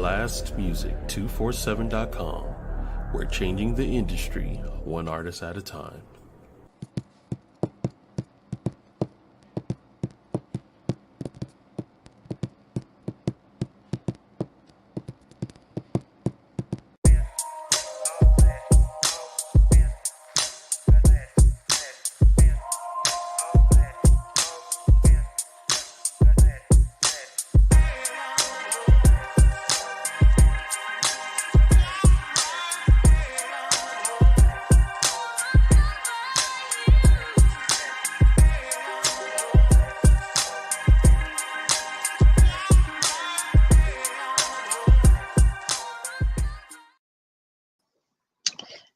blastmusic247.com. We're changing the industry one artist at a time.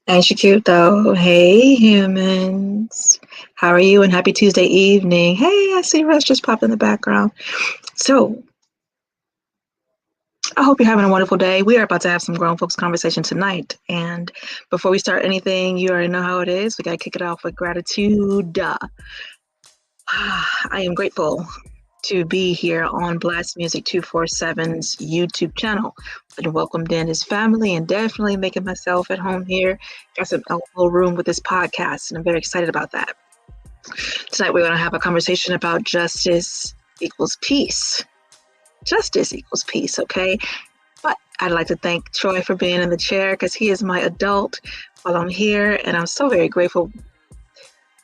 Ain't you cute though? Hey humans, how are you? And happy Tuesday evening. Hey, I see Russ just popped in the background. So I hope you're having a wonderful day. We are about to have some grown folks conversation tonight. And before we start anything, you already know how it is. We got to kick it off with gratitude. I am grateful to be here on Blast Music 247's YouTube channel. Been welcomed in as family and definitely making myself at home here. Got some elbow room with this podcast, and I'm very excited about that. Tonight we're going to have a conversation about justice equals peace. Justice equals peace, okay? But I'd like to thank Troy for being in the chair because he is my adult while I'm here, and I'm so very grateful.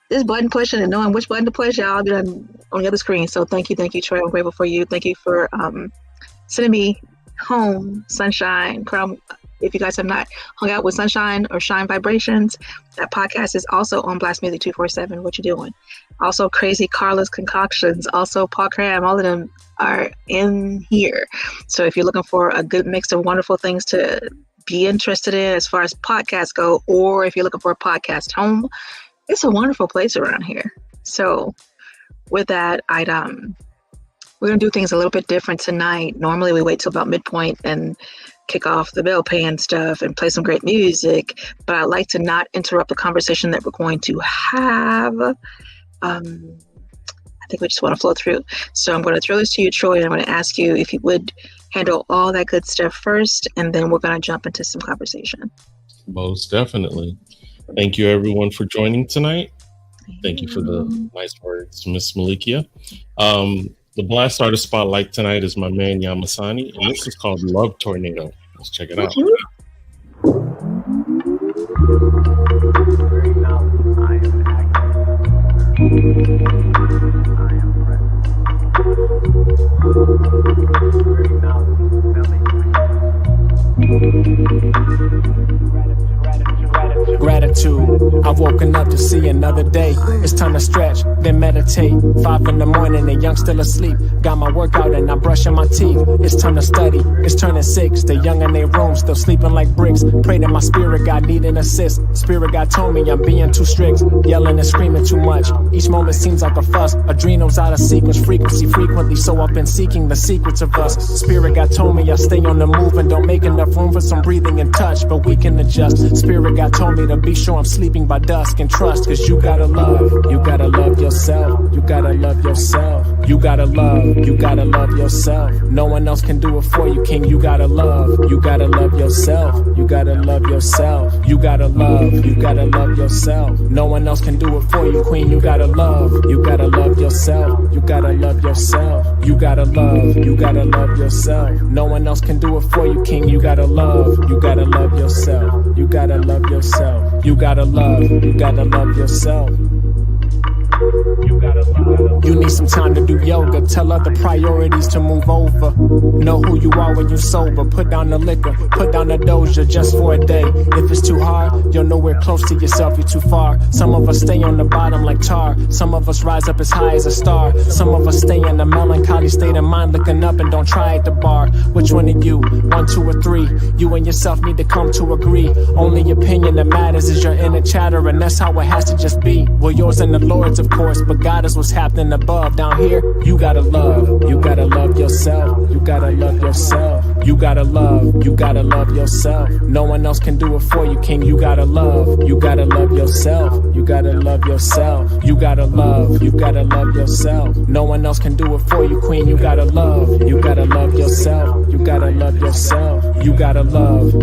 This button pushing and knowing which button to push, y'all be on the other screen. So thank you, Troy. I'm grateful for you. Thank you for sending me home, Sunshine. If you guys have not hung out with Sunshine or Shine Vibrations, that podcast is also on Blast Music 247. What you doing? Also, Crazy Carla's Concoctions. Also, Paul Cram. All of them are in here. So if you're looking for a good mix of wonderful things to be interested in as far as podcasts go, or if you're looking for a podcast home, it's a wonderful place around here. So with that, we're going to do things a little bit different tonight. Normally we wait till about midpoint and kick off the bill paying stuff and play some great music, but I'd like to not interrupt the conversation that we're going to have. I think we just want to flow through. So I'm going to throw this to you, Troy, and I'm going to ask you if you would handle all that good stuff first, and then we're going to jump into some conversation. Most definitely. Thank you, everyone, for joining tonight. Thank you for the nice words, Miss Malikia. The Blast Artist Spotlight tonight is my man, Yamasani, and this is called Love Tornado. Let's check it out. Gratitude, I've woken up to see another day. It's time to stretch, then meditate. 5 in the morning and young still asleep. Got my workout and I'm brushing my teeth. It's time to study, it's turning 6. The young in their room still sleeping like bricks. Pray to my spirit God need an assist. Spirit God told me I'm being too strict. Yelling and screaming too much. Each moment seems like a fuss. Adrenals out of sequence, frequently. So I've been seeking the secrets of us. Spirit God told me I stay on the move and don't make enough room for some breathing and touch. But we can adjust. Spirit God told me to be sure I'm sleeping by dusk and trust, cause you gotta love yourself. You gotta love yourself. You gotta love yourself. No one else can do it for you, King. You gotta love yourself. You gotta love yourself. You gotta love yourself. No one else can do it for you, Queen. You gotta love yourself. You gotta love yourself. You gotta love yourself. No one else can do it for you, King. You gotta love yourself. You gotta love yourself. You gotta love yourself. You need some time to do yoga. Tell other priorities to move over. Know who you are when you're sober. Put down the liquor, put down the doja just for a day. If it's too hard, you're nowhere close to yourself, you're too far. Some of us stay on the bottom like tar. Some of us rise up as high as a star. Some of us stay in a melancholy state of mind, looking up and don't try at the bar. Which one of you? 1, 2, or 3? You and yourself need to come to agree. Only opinion that matters is your inner chatter, and that's how it has to just be. Well, yours and the Lord's, of course, but God is what's happening above. Down here, you gotta love yourself. You gotta love yourself. You gotta love yourself. No one else can do it for you, king. You gotta love yourself. You gotta love yourself. You gotta love yourself. No one else can do it for you, queen. You gotta love yourself. You gotta love yourself. You gotta love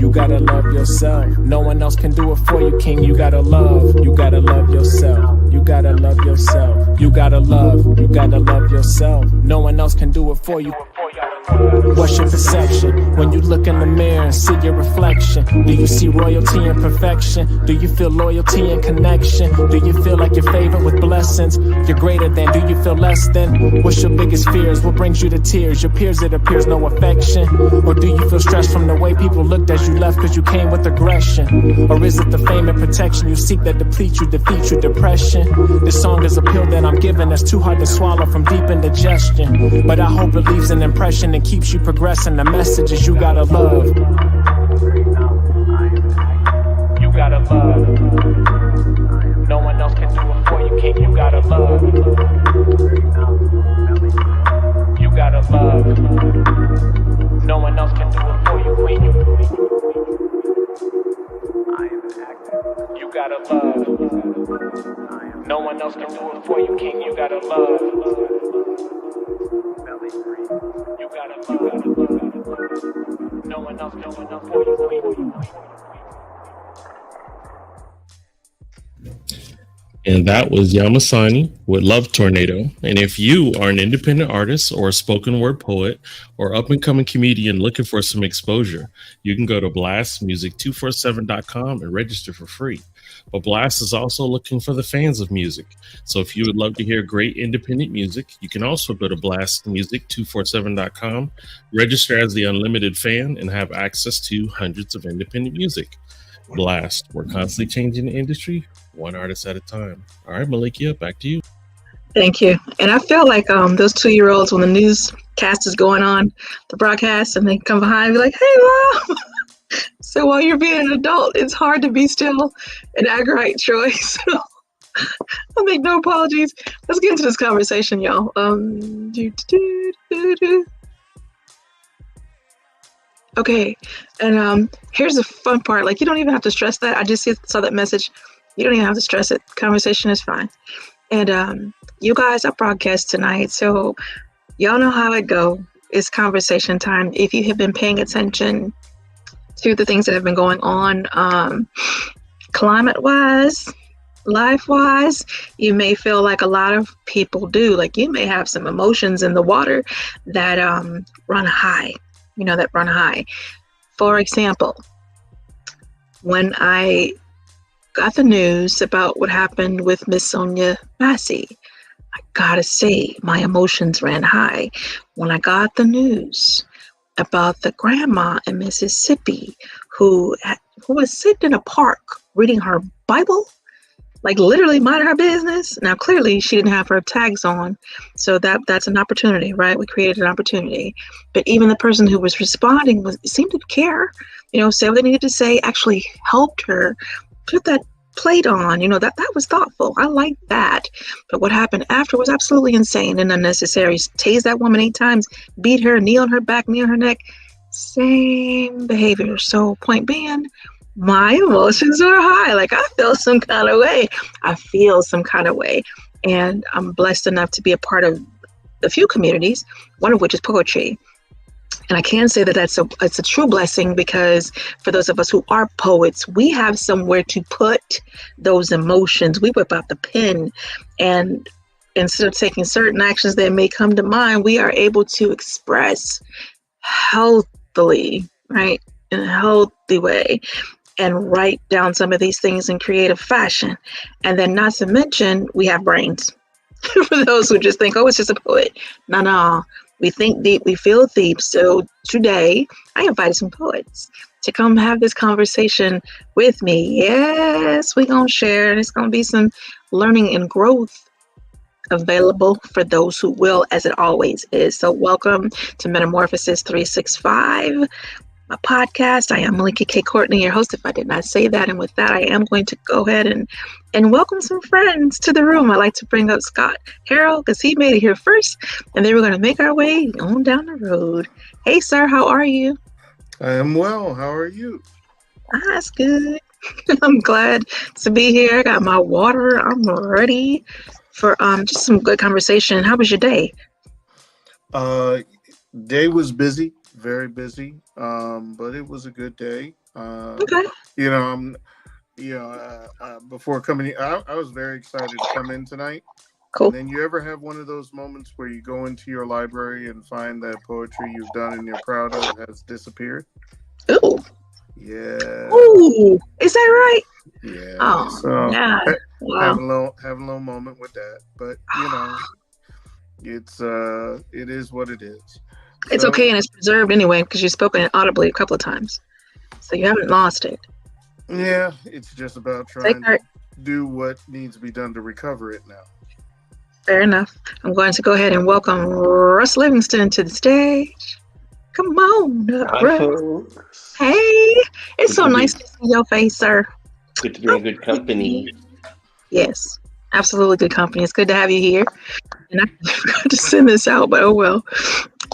yourself. No one else can do it for you, king. You gotta love yourself. You gotta love yourself. You gotta love yourself. No one else can do it for you. What's your perception when you look in the mirror and see your reflection? Do you see royalty and perfection? Do you feel loyalty and connection? Do you feel like you're favored with blessings? You're greater than, do you feel less than? What's your biggest fears? What brings you to tears? Your peers, it appears no affection. Or do you feel stressed from the way people looked as you left cause you came with aggression? Or is it the fame and protection you seek that depletes you, defeats your depression? This song is a pill that I'm giving that's too hard to swallow from deep indigestion. But I hope it leaves an impression and keeps you progressing. The message is you gotta love. You gotta love. No one else can do it for you, king. You gotta love. You gotta love. No one else can do it for you, queen. You gotta love. No one else can do it for you, king. You gotta love. You gotta love. No one else for you, queen. And that was Yamasani with Love Tornado. And if you are an independent artist or a spoken word poet or up and coming comedian looking for some exposure, you can go to blastmusic247.com and register for free. But Blast is also looking for the fans of music. So if you would love to hear great independent music, you can also go to blastmusic247.com, register as the unlimited fan, and have access to hundreds of independent music. Blast, we're constantly changing the industry, one artist at a time. All right, Malikia, back to you. Thank you. And I feel like those 2-year-olds when the newscast is going on, the broadcast, and they come behind and be like, hey, Mom. So while you're being an adult, it's hard to be still an Agorite choice. So I'll make no apologies. Let's get into this conversation, y'all. Okay, and here's the fun part. Like, you don't even have to stress that. I just saw that message. You don't even have to stress it. Conversation is fine. And you guys are broadcast tonight, so y'all know how it go. It's conversation time. If you have been paying attention to the things that have been going on, climate-wise, life-wise, you may feel like a lot of people do. Like, you may have some emotions in the water that run high. That run high. For example, when I got the news about what happened with Miss Sonia Massey, I gotta say, my emotions ran high. When I got the news about the grandma in Mississippi who was sitting in a park reading her Bible, like literally minding her business. Now, clearly she didn't have her tags on. So that's an opportunity, right? We created an opportunity. But even the person who was responding seemed to care, say what they needed to say, actually helped her put that plate on, that was thoughtful. I like that. But what happened after was absolutely insane and unnecessary. Tased that woman 8 times, beat her, knee on her back, knee on her neck, same behavior. So point being, my emotions are high. Like, I feel some kind of way. And I'm blessed enough to be a part of a few communities, one of which is poetry. And I can say that it's a true blessing, because for those of us who are poets, we have somewhere to put those emotions. We whip out the pen, and instead of taking certain actions that may come to mind, we are able to express healthily, right? In a healthy way, and write down some of these things in creative fashion. And then, not to mention, we have brains. For those who just think, oh, it's just a poet. No. We think deep, we feel deep. So today, I invited some poets to come have this conversation with me. Yes, we're going to share. There's going to be some learning and growth available for those who will, as it always is. So welcome to Metamorphosis 365, my podcast. I am Malikia K. Courtney, your host, if I did not say that. And with that, I am going to go ahead and welcome some friends to the room. I like to bring up Scott Harrell because he made it here first, and then we're going to make our way on down the road. Hey, sir, how are you? I am well. How are you? That's good. I'm glad to be here. I got my water. I'm ready for just some good conversation. How was your day? Day was busy, very busy, but it was a good day. Okay, You know, I'm, before coming, I was very excited to come in tonight. And cool. then you ever have one of those moments where you go into your library and find that poetry you've done and you're proud of has disappeared? Ooh, Yeah, ooh, is that right? yeah. Oh, So yeah. Wow. having a little moment with that, but it is what it is. It's So okay and it's preserved anyway because you've spoken it audibly a couple of times, so you haven't lost it. yeah, it's just about Take trying to heart. do what needs to be done to recover it now. Fair enough. I'm going to go ahead and welcome Russ Livingston to the stage. Come on up, Hi, Russ. folks. Hey, it's Good so to nice be to see your face, sir. good to be in good company. Yes, absolutely good company. It's good to have you here. And I forgot to send this out, but oh well.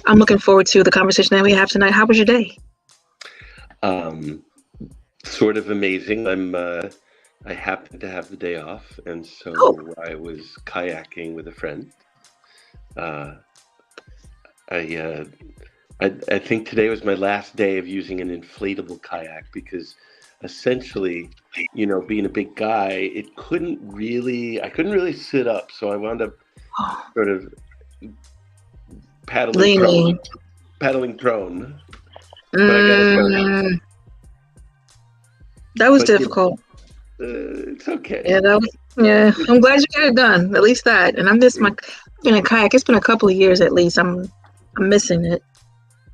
I'm looking forward to the conversation that we have tonight. How was your day? Sort of amazing. I happened to have the day off, and so Oh, I was kayaking with a friend. Uh, I think today was my last day of using an inflatable kayak because essentially, being a big guy, I couldn't really sit up, so I wound up sort of paddling leaning. prone. But I gotta tell you, That was but difficult. it's okay. Yeah, that was. Yeah, I'm glad you got it done. At least that. And I miss my. I've been in kayak. It's been a couple of years at least. I'm missing it.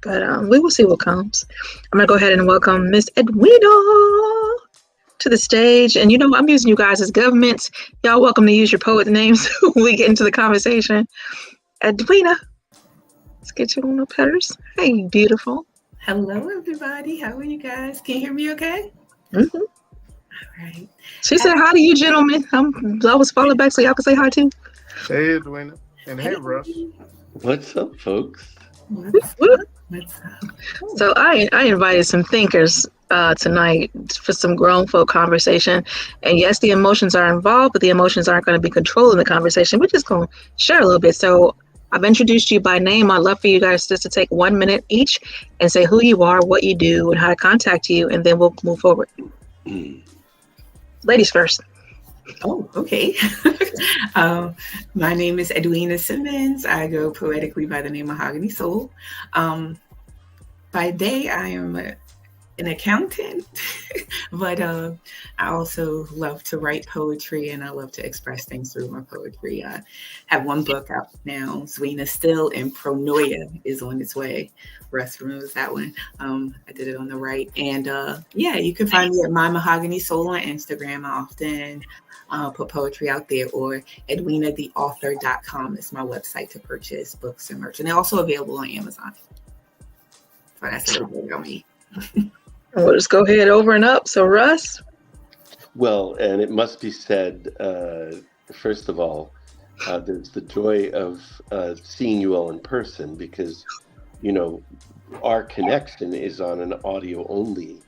But we will see what comes. I'm gonna go ahead and welcome Miss Edwina to the stage. And I'm using you guys as governments. Y'all welcome to use your poet names when we get into the conversation. Edwina, let's get you on up, Heaters. Hey, beautiful. Hello, everybody. How are you guys? Can you hear me okay? Mm-hmm. All right. She said hi to you, gentlemen. I was following back so y'all can say hi too. Hey, Edwina, and hey, Russ. What's up, folks? What's Whoop. up? What's up? So I invited some thinkers tonight for some grown folk conversation. And yes, the emotions are involved, but the emotions aren't going to be controlling the conversation. We're just going to share a little bit. So I've introduced you by name. I'd love for you guys just to take 1 minute each and say who you are, what you do, and how to contact you, and then we'll move forward. Ladies first. Oh, okay. My name is Edwina Simmons. I go poetically by the name Mahogany Soul. By day, I am an accountant, but I also love to write poetry and I love to express things through my poetry. I have one book out now, Zwina Still, and Pronoia is on its way. Russ remembers that one. I did it on the right. And you can find me at My Mahogany Soul on Instagram. I often put poetry out there, or edwinatheauthor.com is my website to purchase books and merch. And they're also available on Amazon. So that's a little bit about me. We'll just go ahead over and up. So Russ. Well, and it must be said, first of all, there's the joy of seeing you all in person because, our connection is on an audio-only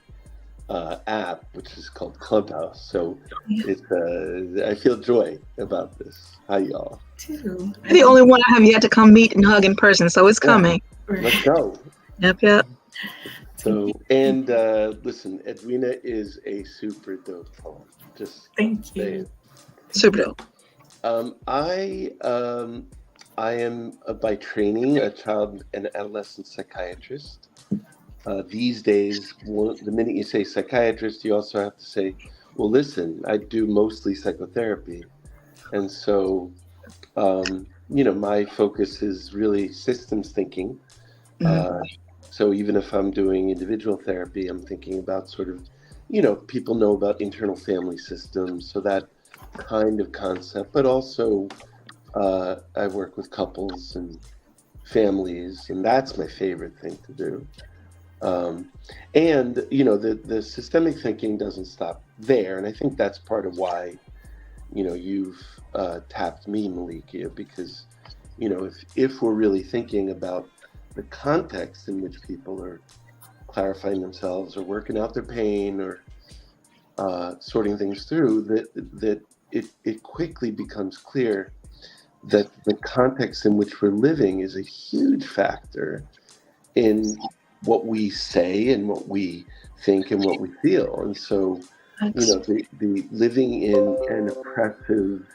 app, which is called Clubhouse. So I feel joy about this. Hi, y'all. Too. You're the only one I have yet to come meet and hug in person, so it's coming. Let's go. Yep. So, and listen, Edwina is a super dope poem. Just thank you. Saying. Super dope. I am by training a child and adolescent psychiatrist. These days, the minute you say psychiatrist, you also have to say, well, listen, I do mostly psychotherapy. And so, my focus is really systems thinking. So even if I'm doing individual therapy, I'm thinking about sort of, people know about internal family systems, so that kind of concept, but also I work with couples and families, and that's my favorite thing to do. And, the systemic thinking doesn't stop there. And I think that's part of why, you've tapped me, Malikia, because, if we're really thinking about the context in which people are clarifying themselves or working out their pain or sorting things through, that it quickly becomes clear that the context in which we're living is a huge factor in what we say and what we think and what we feel. And so, the living in an oppressive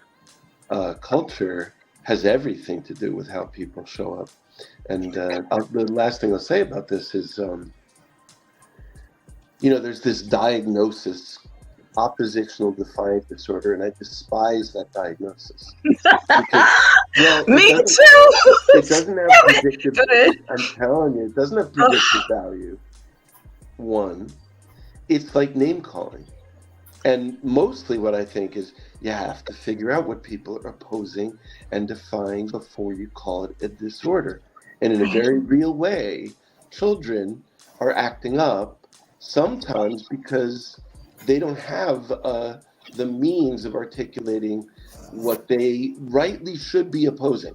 culture has everything to do with how people show up. And the last thing I'll say about this is, there's this diagnosis, oppositional defiant disorder, and I despise that diagnosis. Because, Me too. It doesn't have predictive. I'm telling you, it doesn't have predictive value. One, it's like name calling, and mostly what I think is you have to figure out what people are opposing and defying before you call it a disorder. And in a very real way, children are acting up sometimes because they don't have the means of articulating what they rightly should be opposing.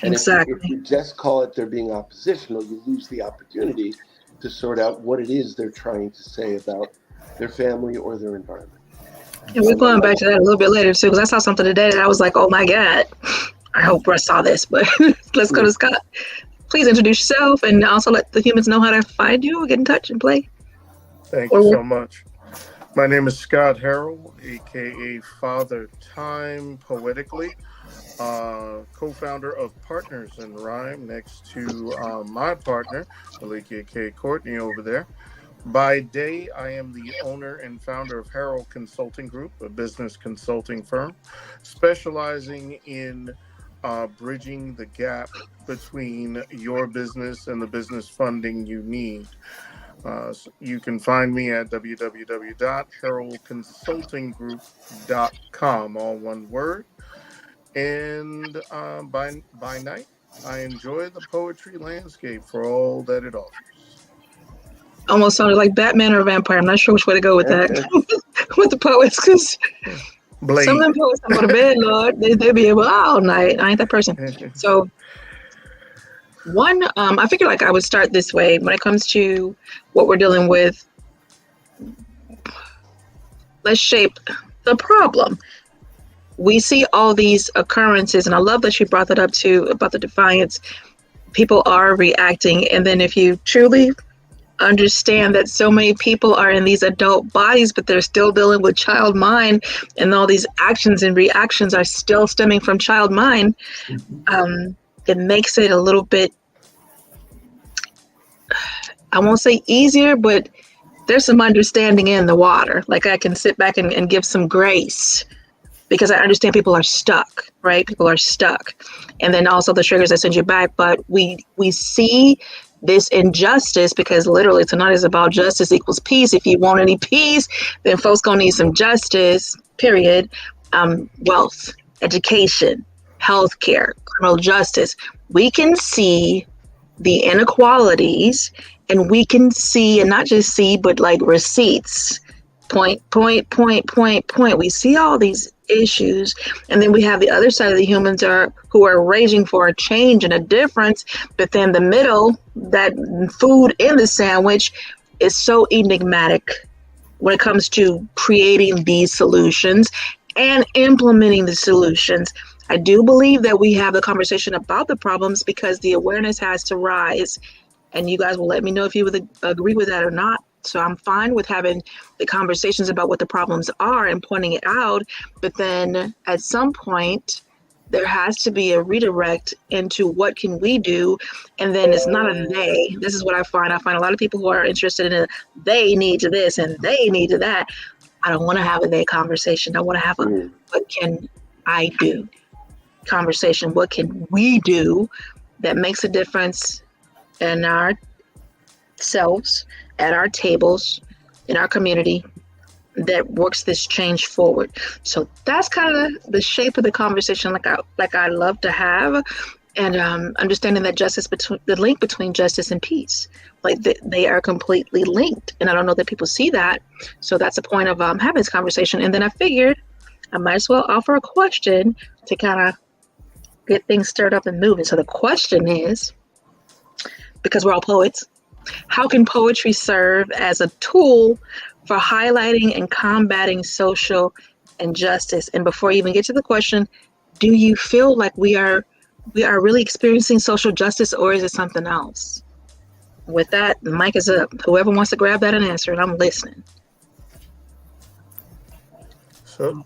And exactly. If you just call it they're being oppositional, you lose the opportunity to sort out what it is they're trying to say about their family or their environment. And we're going back to that a little bit later too, because I saw something today that I was like, oh my God, I hope Russ saw this, but let's go to Scott. Please introduce yourself and also let the humans know how to find you or get in touch and play. Thank you so much. My name is Scott Harrell, aka Father Time Poetically, co-founder of Partners in Rhyme, next to my partner, Malikia K. Courtney over there. By day, I am the owner and founder of Harrell Consulting Group, a business consulting firm specializing in bridging the gap between your business and the business funding you need. So you can find me at www.harrellconsultinggroup.com, all one word. And by night, I enjoy the poetry landscape for all that it offers. Almost sounded like Batman or a vampire. I'm not sure which way to go with that. With the poets, because some of them poets don't go to bed, Lord. They be able all night. I ain't that person. So I figured like I would start this way when it comes to what we're dealing with. Let's shape the problem. We see all these occurrences, and I love that you brought that up too about the defiance. People are reacting, and then if you truly understand that so many people are in these adult bodies, but they're still dealing with child mind, and all these actions and reactions are still stemming from child mind, it makes it a little bit, I won't say easier, but there's some understanding in the water. Like I can sit back and give some grace because I understand people are stuck, right? People are stuck. And then also the triggers that send you back. But we see this injustice because literally tonight is about justice equals peace. If you want any peace, then folks gonna need some justice, period. Wealth, education, healthcare, criminal justice. We can see the inequalities, and we can see, and not just see, but like receipts, point. We see all these issues, and then we have the other side of the humans who are raging for a change and a difference, but then the middle, that food in the sandwich is so enigmatic when it comes to creating these solutions and implementing the solutions. I do believe that we have the conversation about the problems because the awareness has to rise, and you guys will let me know if you would agree with that or not. So I'm fine with having the conversations about what the problems are and pointing it out, but then at some point there has to be a redirect into what can we do, and then it's not a they. This is what I find a lot of people who are interested in they need to this and they need to that. I don't want to have a they conversation. I want to have a what can I do conversation. What can we do that makes a difference in our selves, at our tables, in our community, that works this change forward. So that's kind of the shape of the conversation like I love to have, and understanding that the link between justice and peace, like they are completely linked, and I don't know that people see that. So that's the point of having this conversation. And then I figured I might as well offer a question to kind of get things stirred up and moving. So the question is, because we're all poets, How can poetry serve as a tool for highlighting and combating social injustice? And before you even get to the question, do you feel like we are really experiencing social justice, or is it something else? With that, the mic is up. Whoever wants to grab that and answer it, I'm listening. So,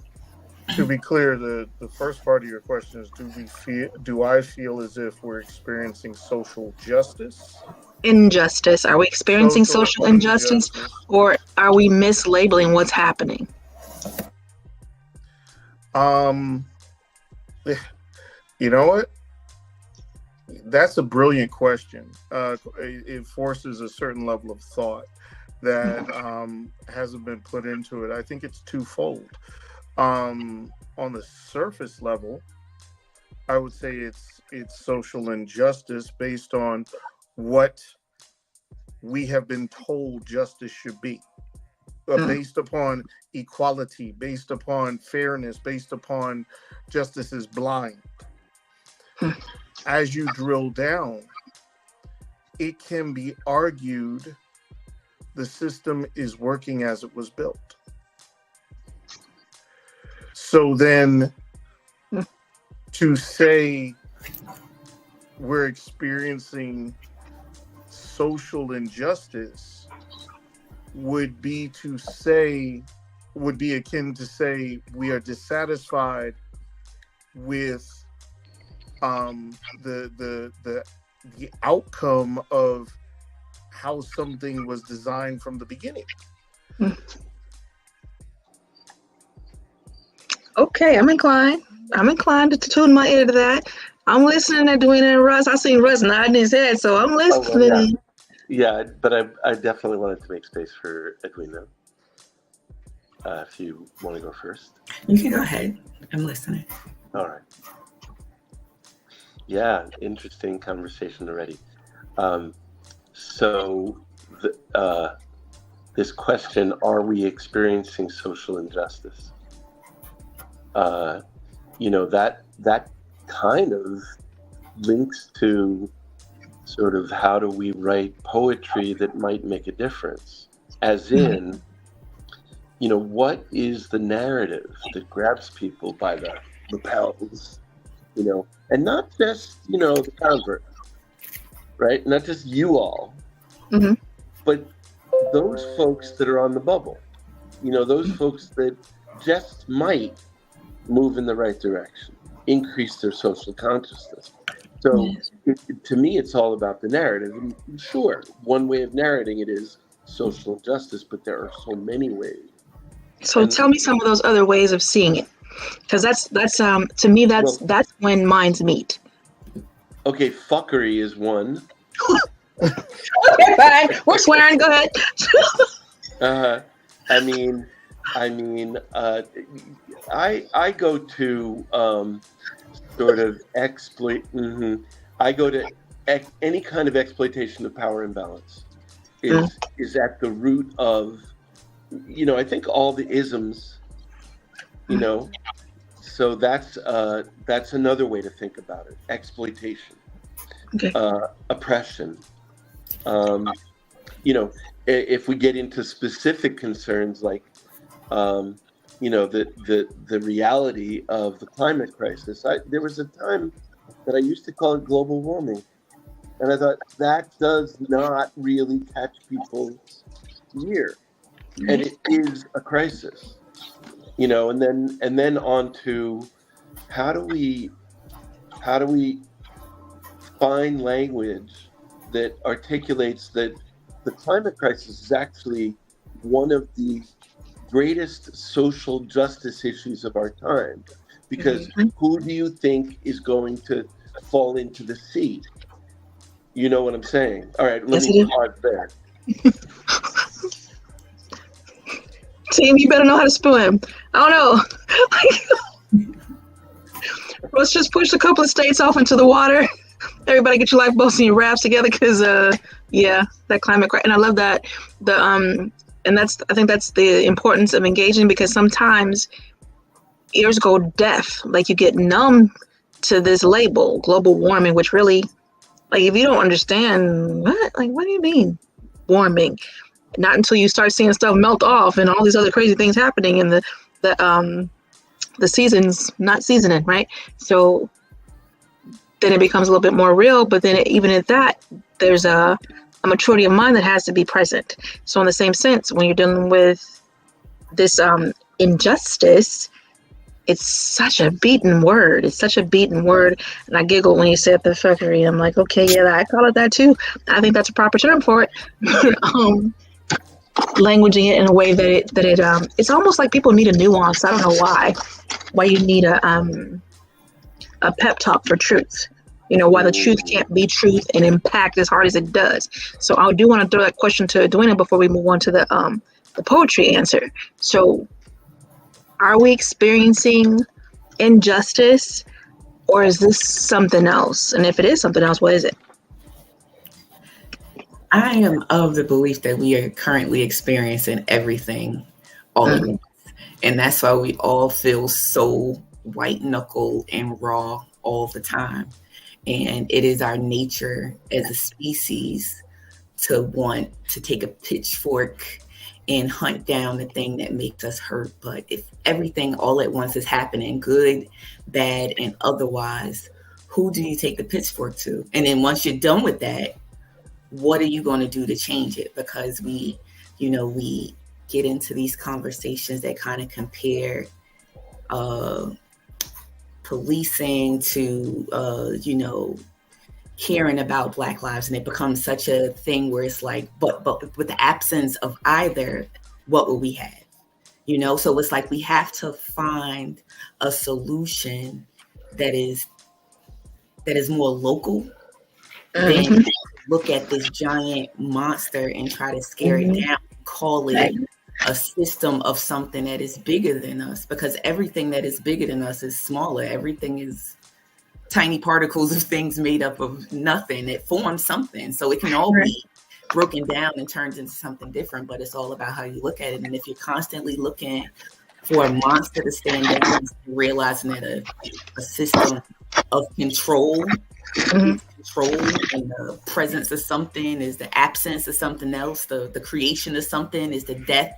to be clear, the first part of your question is, do I feel as if we're experiencing social justice? Injustice. Are we experiencing social injustice, or are we mislabeling what's happening? You know what? That's a brilliant question. It forces a certain level of thought that hasn't been put into it. I think it's twofold. On the surface level, I would say it's social injustice based on what we have been told justice should be, based upon equality, based upon fairness, based upon justice is blind. As you drill down, it can be argued the system is working as it was built. So then to say we're experiencing social injustice would be akin to say we are dissatisfied with the outcome of how something was designed from the beginning. Okay, I'm inclined to tune my ear to that. I'm listening to Edwina and Russ. I seen Russ nodding his head, so I'm listening. Oh, well, yeah, but I definitely wanted to make space for Edwina. If you want to go first. You can go ahead. I'm listening. All right. Yeah, interesting conversation already. So this question, are we experiencing social injustice? That kind of links to sort of how do we write poetry that might make a difference? As in, what is the narrative that grabs people by the lapels, and not just, the convert, right? Not just you all, but those folks that are on the bubble, those folks that just might move in the right direction, increase their social consciousness. So to me, it's all about the narrative. And sure, one way of narrating it is social injustice, but there are so many ways. So tell me some of those other ways of seeing it, because that's to me that's when minds meet. Okay, fuckery is one. Okay, fine. We're swearing. Go ahead. I go to sort of exploit. I go to any kind of exploitation of power imbalance is at the root of, I think all the isms, so that's another way to think about it. Exploitation, oppression. If we get into specific concerns like, the reality of the climate crisis, there was a time that I used to call it global warming. And I thought that does not really catch people's ear. And it is a crisis, and then on to how do we find language that articulates that the climate crisis is actually one of the greatest social justice issues of our time, because who do you think is going to fall into the sea? You know what I'm saying? All right, let me pause there. Team, you better know how to swim. I don't know. Let's just push a couple of states off into the water. Everybody get your lifeboats and your rafts together, because that climate crisis. And I love that and I think that's the importance of engaging, because sometimes ears go deaf, like you get numb to this label, global warming, which really, like, if you don't understand what do you mean? warming. Not until you start seeing stuff melt off and all these other crazy things happening in the seasons not seasoning, right? So then it becomes a little bit more real. But then even at that, there's a maturity of mind that has to be present. So in the same sense, when you're dealing with this injustice, it's such a beaten word. It's such a beaten word. And I giggled when you said the fuckery. I'm like, okay, yeah, I call it that too. I think that's a proper term for it. Languaging it in a way that it's almost like people need a nuance. I don't know why you need a pep talk for truth. Why the truth can't be truth and impact as hard as it does. So I do want to throw that question to Edwina before we move on to the poetry answer. So are we experiencing injustice, or is this something else? And if it is something else, what is it? I am of the belief that we are currently experiencing everything all at once. And that's why we all feel so white knuckle and raw all the time. And it is our nature as a species to want to take a pitchfork and hunt down the thing that makes us hurt. But if everything all at once is happening, good, bad, and otherwise, who do you take the pitchfork to? And then once you're done with that, what are you going to do to change it? Because we get into these conversations that kind of compare policing to, caring about Black lives, and it becomes such a thing where it's like, but with the absence of either, what will we have? So it's like we have to find a solution that is more local than look at this giant monster and try to scare it down, call it a system of something that is bigger than us, because everything that is bigger than us is smaller. Everything is tiny particles of things made up of nothing that form something. So it can all be broken down and turned into something different, but it's all about how you look at it. And if you're constantly looking for a monster to stand down, realizing that a system of control and the presence of something is the absence of something else, the creation of something is the death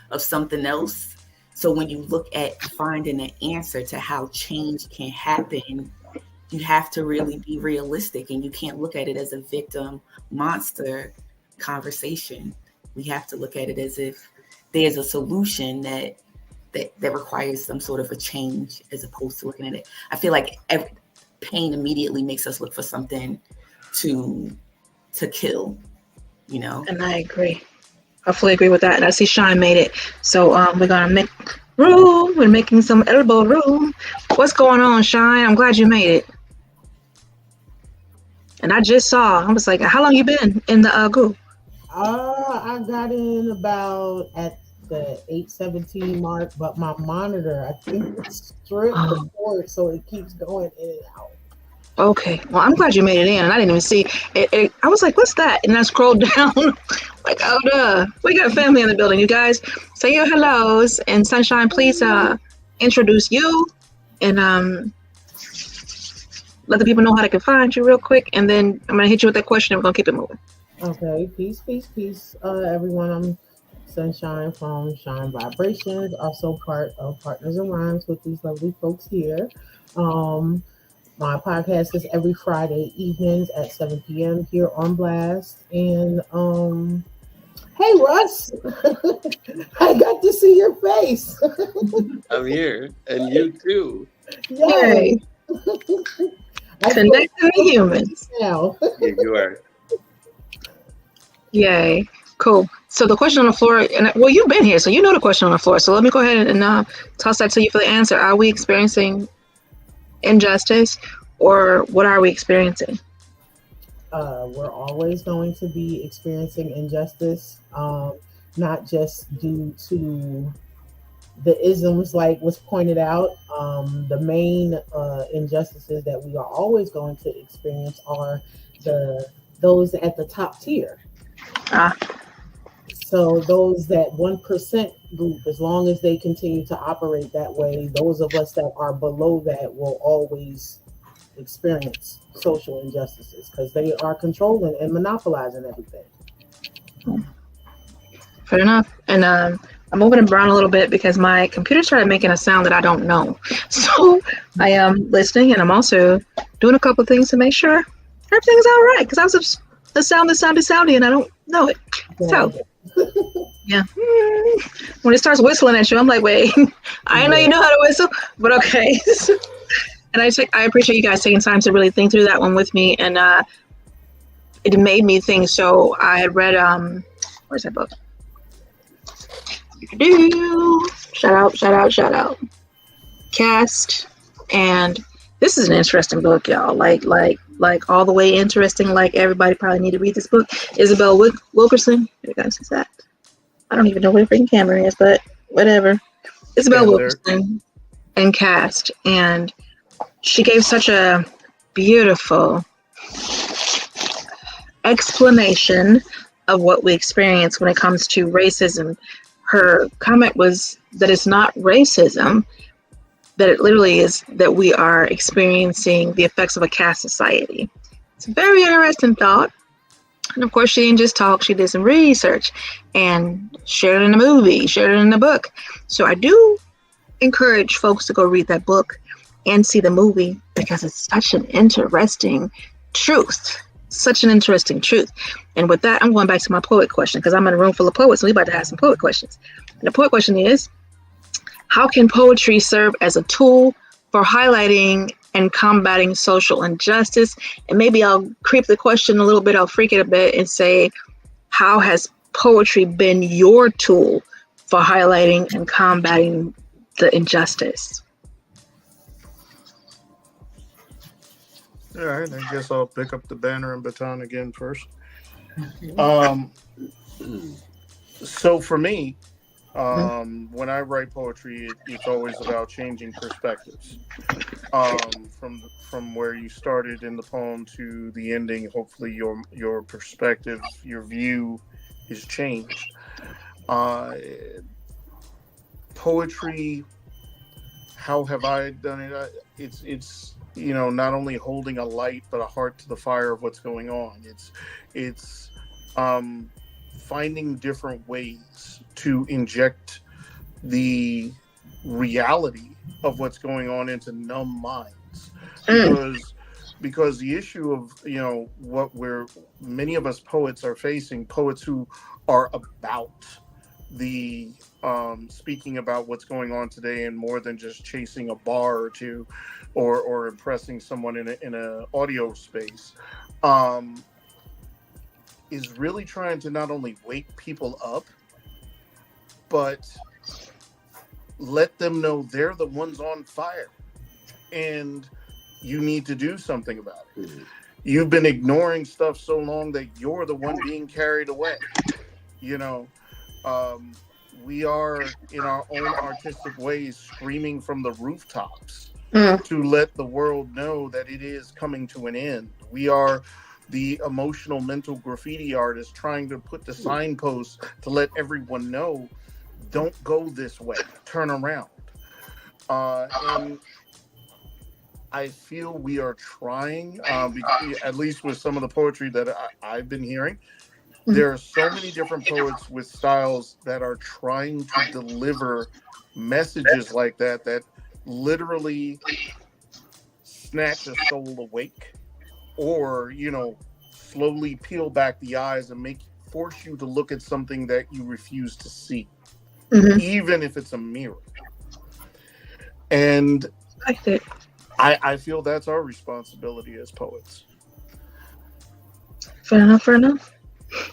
of something else. So when you look at finding an answer to how change can happen, you have to really be realistic, and you can't look at it as a victim monster conversation. We have to look at it as if there's a solution that requires some sort of a change, as opposed to looking at it. I feel like pain immediately makes us look for something to kill, And I agree. I fully agree with that. And I see Shine made it. So we're gonna make room. We're making some elbow room. What's going on, Shine? I'm glad you made it. And I just saw, I was like, how long you been in the group? I got in about at the 8:17 mark, but my monitor, I think it's stripped the cord, so it keeps going in and out. Okay, well, I'm glad you made it in, and I didn't even see it. I was like, what's that? And I scrolled down, like, oh, duh. We got family in the building, you guys. Say your hellos, and Sunshine, please introduce you, and let the people know how they can find you real quick, and then I'm going to hit you with that question, and we're going to keep it moving. Okay, peace, everyone. I'm Sunshine from Shine Vibrations, also part of Partners in Rhymes with these lovely folks here. My podcast is every Friday evenings at 7 p.m. here on Blast. And hey, Russ, I got to see your face. I'm here, and you too. Yay! Connecting the humans. Now. Yeah, you are. Yay! Cool. So the question on the floor, and well, you've been here, so you know the question on the floor. So let me go ahead and toss that to you for the answer. Are we experiencing injustice, or what are we experiencing? We're always going to be experiencing injustice, not just due to the isms like was pointed out. The main injustices that we are always going to experience are those at the top tier. So those that 1% group, as long as they continue to operate that way, those of us that are below that will always experience social injustices because they are controlling and monopolizing everything. Fair enough. And I'm moving it around a little bit because my computer started making a sound that I don't know. So I am listening, and I'm also doing a couple of things to make sure everything's all right. Because I was a sound that sounded soundy, and I don't know it. So yeah, when it starts whistling at you, I'm like, wait, I know you know how to whistle, but okay. And I appreciate you guys taking time to really think through that one with me, and it made me think. So I had read where's that book? Shout out. Cast. And this is an interesting book, y'all. Like all the way interesting. Like everybody probably need to read this book. Isabel Wilkerson. You guys see that? I don't even know where the freaking camera is, but whatever. Isabel Wilkerson and Cast. And she gave such a beautiful explanation of what we experience when it comes to racism. Her comment was that it's not racism, that it literally is that we are experiencing the effects of a caste society. It's a very interesting thought. And of course, she didn't just talk, she did some research and shared it in a movie, shared it in a book. So I do encourage folks to go read that book and see the movie because it's such an interesting truth. Such an interesting truth. And with that, I'm going back to my poet question because I'm in a room full of poets, so we're about to have some poet questions. And the poet question is, how can poetry serve as a tool for highlighting and combating social injustice? And maybe I'll creep the question a little bit, I'll freak it a bit and say, how has poetry been your tool for highlighting and combating the injustice? All right, I guess I'll pick up the banner and baton again first. So for me, when I write poetry, it's always about changing perspectives. From where you started in the poem to the ending, hopefully your perspective, your view is changed. Poetry, how have I done it? It's not only holding a light but a heart to the fire of what's going on. It's finding different ways to inject the reality of what's going on into numb minds, because the issue of what many of us poets are facing, poets who are about the speaking about what's going on today and more than just chasing a bar or two or impressing someone in a audio space, is really trying to not only wake people up but let them know they're the ones on fire and you need to do something about it. Mm-hmm. You've been ignoring stuff so long that you're the one being carried away. We are in our own artistic ways screaming from the rooftops to let the world know that it is coming to an end. We are the emotional mental graffiti artists trying to put the signposts to let everyone know, don't go this way, turn around. And I feel we are trying, at least with some of the poetry that I've been hearing. There are so many different poets with styles that are trying to deliver messages like that literally snatch a soul awake, or slowly peel back the eyes and force you to look at something that you refuse to see, even if it's a mirror. And I feel that's our responsibility as poets. Fair enough.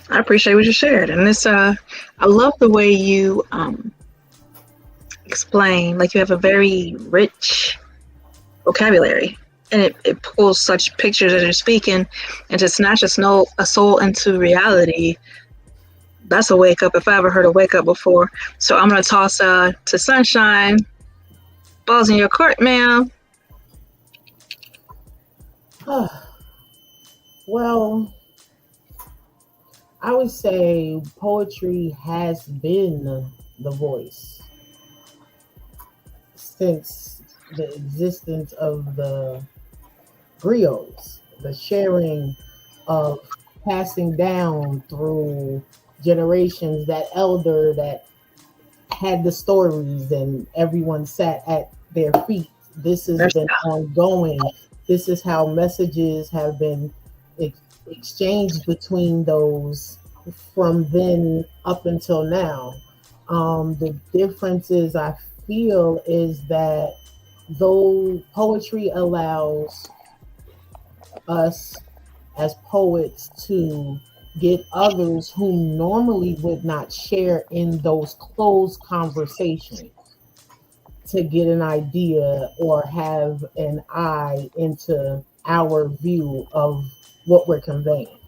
I appreciate what you shared. And this, I love the way you explain, like you have a very rich vocabulary, and it pulls such pictures as you're speaking, and to snatch a soul into reality, that's a wake up if I ever heard a wake up before. So I'm going to toss to Sunshine. Balls in your court, ma'am. Well, I would say poetry has been the voice since the existence of the griots, the sharing of passing down through generations, that elder that had the stories and everyone sat at their feet. This has been ongoing. This is how messages have been exchanged between those from then up until now. The difference is, I feel, is that though poetry allows us as poets to get others who normally would not share in those closed conversations to get an idea or have an eye into our view of what we're conveying.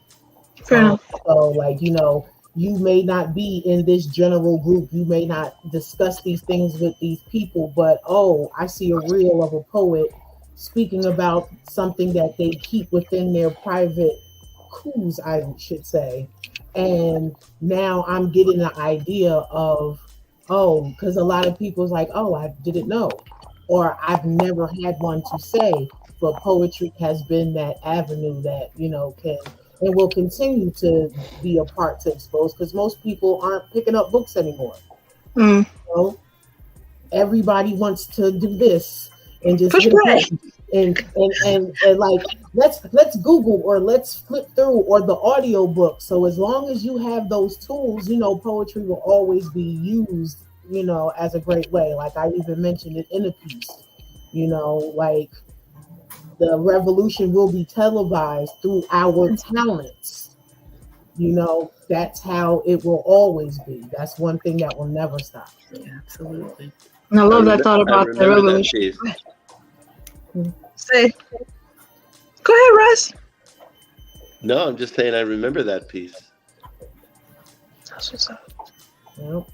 So, like, you know, you may not be in this general group, you may not discuss these things with these people, but oh, I see a reel of a poet speaking about something that they keep within their private coups, I should say. And now I'm getting an idea of, oh, because a lot of people's like, oh, I didn't know, or I've never had one to say, but poetry has been that avenue that, you know, can and will continue to be a part to expose, because most people aren't picking up books anymore. You know? Everybody wants to do this and just push play. And like let's Google or let's flip through or the audio book. So as long as you have those tools, you know, poetry will always be used, you know, as a great way. Like I even mentioned it in a piece, you know, like the revolution will be televised through our talents. You know, that's how it will always be. That's one thing that will never stop. Yeah, absolutely. And I love that thought about the revolution. Say, go ahead, Russ. No, I'm just saying I remember that piece. That's what's up. Yep.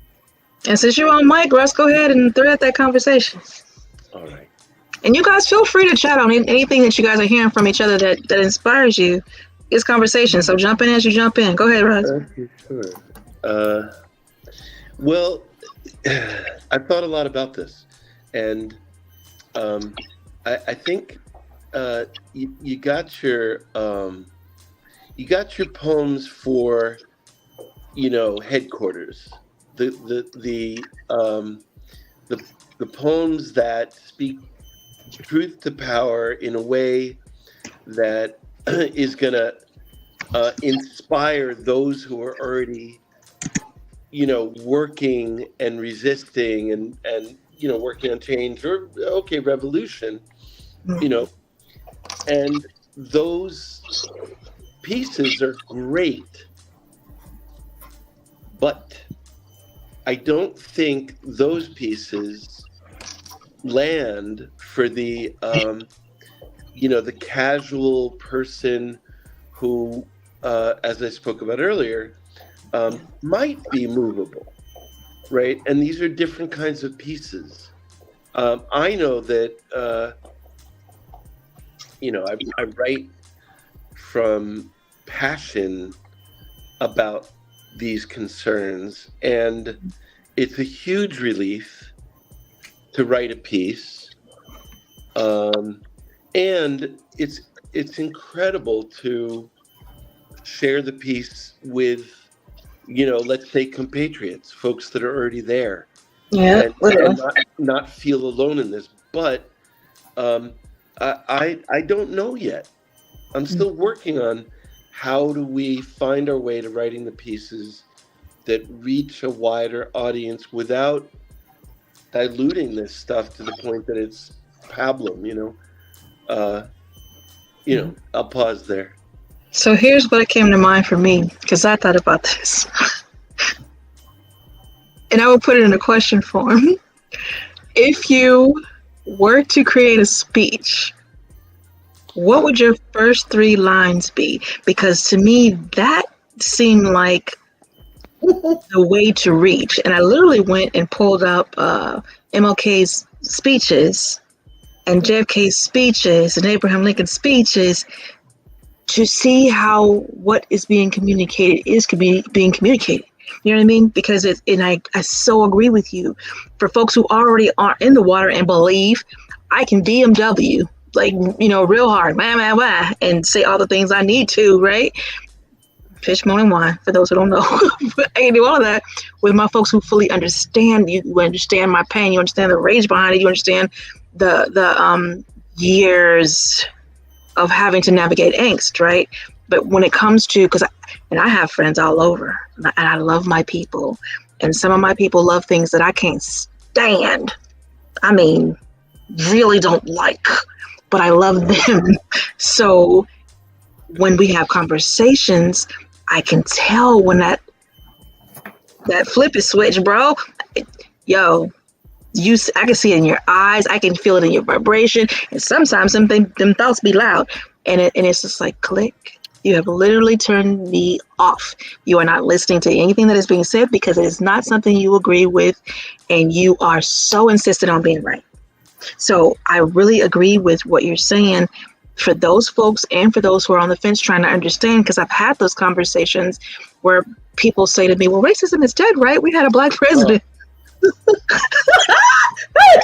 And since you're on mic, Russ, go ahead and thread that conversation. All right. And you guys feel free to chat on anything that you guys are hearing from each other that inspires you. It's conversation. So jump in as you jump in. Go ahead, Russ. Sure. Well, I've thought a lot about this, and I think you got your poems for, you know, headquarters. The poems that speak truth to power in a way that is gonna inspire those who are already, you know, working and resisting and you know, working on change or revolution, you know, and those pieces are great, but I don't think those pieces land for the you know, the casual person who, as I spoke about earlier, might be movable, right? And these are different kinds of pieces. I know that you know, I write from passion about these concerns, and it's a huge relief to write a piece, and it's incredible to share the piece with, you know, let's say compatriots, folks that are already there, and not feel alone in this. But I don't know yet. I'm still working on how do we find our way to writing the pieces that reach a wider audience without diluting this stuff to the point that it's pablum, you know. You know, I'll pause there. So here's what came to mind for me, because I thought about this. And I will put it in a question form. If you were to create a speech, what would your first 3 lines be? Because to me, that seemed like the way to reach. And I literally went and pulled up MLK's speeches and JFK's speeches and Abraham Lincoln's speeches to see how what is being communicated is being communicated. You know what I mean? Because I so agree with you. For folks who already are in the water and believe, I can DMW, like, you know, real hard, and say all the things I need to, right? fish, moan, and wine, for those who don't know. But I can do all of that with my folks who fully understand you. You understand my pain. You understand the rage behind it. You understand the years of having to navigate angst, right? But when it comes to, I have friends all over, and I love my people, and some of my people love things that I can't stand. I mean, really don't like, but I love them. So when we have conversations, I can tell when that flip is switched, bro. Yo, I can see it in your eyes. I can feel it in your vibration. And sometimes them thoughts be loud, and it's just like click. You have literally turned me off. You are not listening to anything that is being said because it is not something you agree with, and you are so insistent on being right. So I really agree with what you're saying for those folks and for those who are on the fence trying to understand, because I've had those conversations where people say to me, well, racism is dead, right? We had a black president.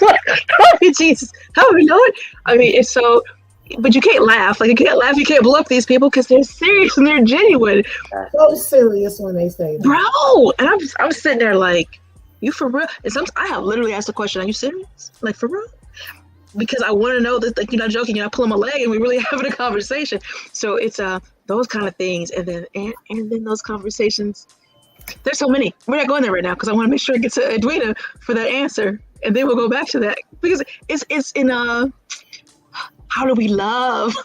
Oh, Jesus. How do we know it? I mean, it's so, but you can't laugh. Like, you can't laugh. You can't bluff these people because they're serious and they're genuine. So serious when they say that. Bro. And I'm sitting there like, you for real? And sometimes I have literally asked the question, are you serious? Like, for real? Because I want to know that, like, you're not joking, you're not pulling my leg, and we're really having a conversation. So it's those kind of things, and then those conversations. There's so many. We're not going there right now because I want to make sure I get to Edwina for that answer, and then we'll go back to that because it's in how do we love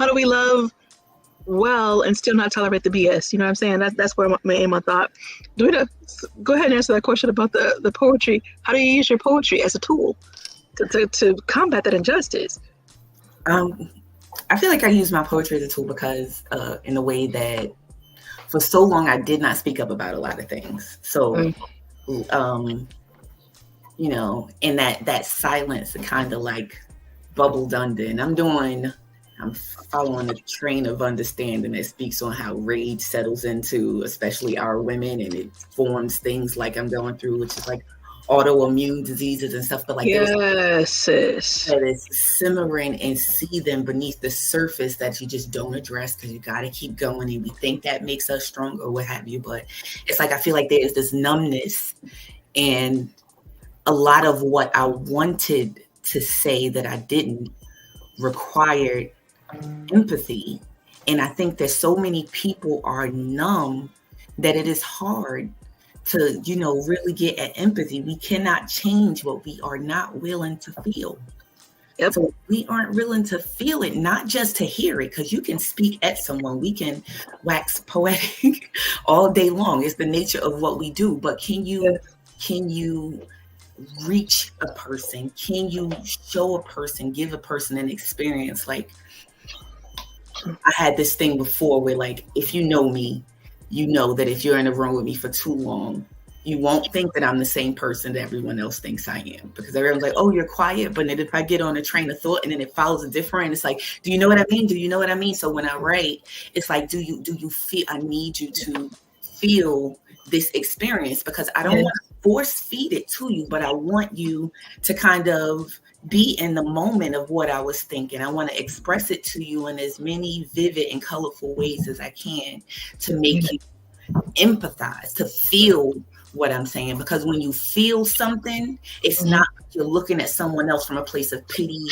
well and still not tolerate the BS? You know what I'm saying? That's where my aim on thought. Edwina, go ahead and answer that question about the poetry. How do you use your poetry as a tool to combat that injustice? I feel like I use my poetry as a tool because in a way that for so long I did not speak up about a lot of things. So, you know, in that silence, it kind of like bubbled under. And I'm following a train of understanding that speaks on how rage settles into, especially our women, and it forms things like I'm going through, which is like autoimmune diseases and stuff, but like yes, that is simmering and seething beneath the surface that you just don't address because you got to keep going, and we think that makes us stronger or what have you. But it's like I feel like there is this numbness, and a lot of what I wanted to say that I didn't required empathy. And I think that so many people are numb that it is hard to, you know, really get at empathy. We cannot change what we are not willing to feel. Yep. So we aren't willing to feel it, not just to hear it, because you can speak at someone. We can wax poetic all day long. It's the nature of what we do. But can you reach a person? Can you show a person, give a person an experience? Like, I had this thing before where, like, if you know me, you know that if you're in a room with me for too long, you won't think that I'm the same person that everyone else thinks I am, because everyone's like, oh, you're quiet. But then if I get on a train of thought and then it follows a different, it's like, do you know what I mean? Do you know what I mean? So when I write, it's like, do you feel, I need you to feel this experience, because I don't want to force feed it to you, but I want you to kind of be in the moment of what I was thinking. I want to express it to you in as many vivid and colorful ways as I can to make you empathize, to feel what I'm saying. Because when you feel something, it's not like you're looking at someone else from a place of pity,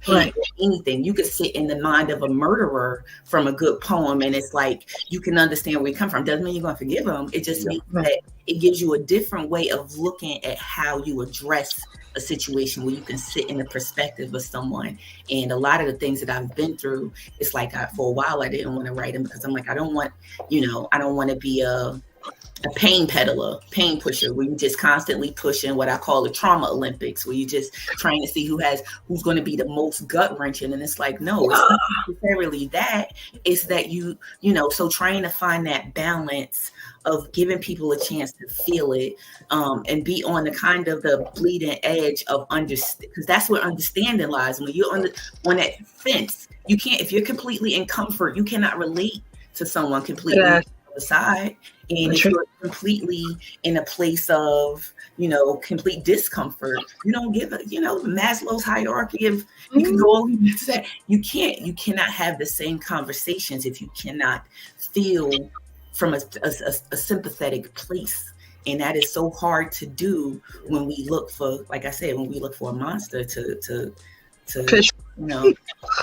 hate, or anything. You could sit in the mind of a murderer from a good poem, and it's like you can understand where you come from. Doesn't mean you're going to forgive them. It just means that it gives you a different way of looking at how you address a situation, where you can sit in the perspective of someone. And a lot of the things that I've been through, it's like for a while I didn't want to write them, because I'm like, I don't want to be a pain peddler, pain pusher, where you just constantly pushing what I call the trauma Olympics, where you just trying to see who's going to be the most gut wrenching. And it's like, no, it's not necessarily that. It's that you know, so trying to find that balance of giving people a chance to feel it, and be on the kind of the bleeding edge of understand, because that's where understanding lies. When you're on that fence, you can't, if you're completely in comfort, you cannot relate to someone completely on the side. And if you're completely in a place of, you know, complete discomfort, you don't give a, you know, Maslow's hierarchy of, you can go all the way to that. You cannot have the same conversations if you cannot feel from a sympathetic place. And that is so hard to do when we look for, like I said, when we look for a monster to Fish. you know,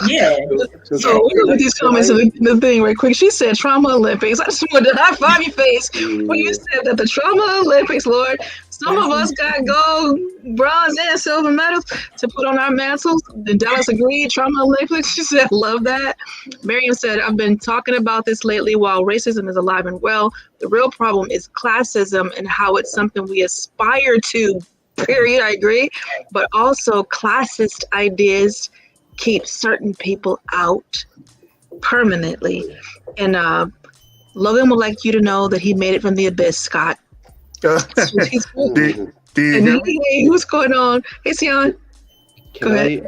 yeah. So we're gonna do these comments of the thing right quick. She said trauma Olympics. I just wanted to high five your face when you said that the trauma Olympics, Lord. Some of us got gold, bronze, and silver medals to put on our mantles. And Dallas agreed, trauma Olympics. She said, love that. Miriam said, I've been talking about this lately. While racism is alive and well, the real problem is classism and how it's something we aspire to, period. I agree. But also classist ideas keep certain people out permanently. And Logan would like you to know that he made it from the abyss, Scott. Do you hear me? Hey, what's going on? Hey, Sion. Can I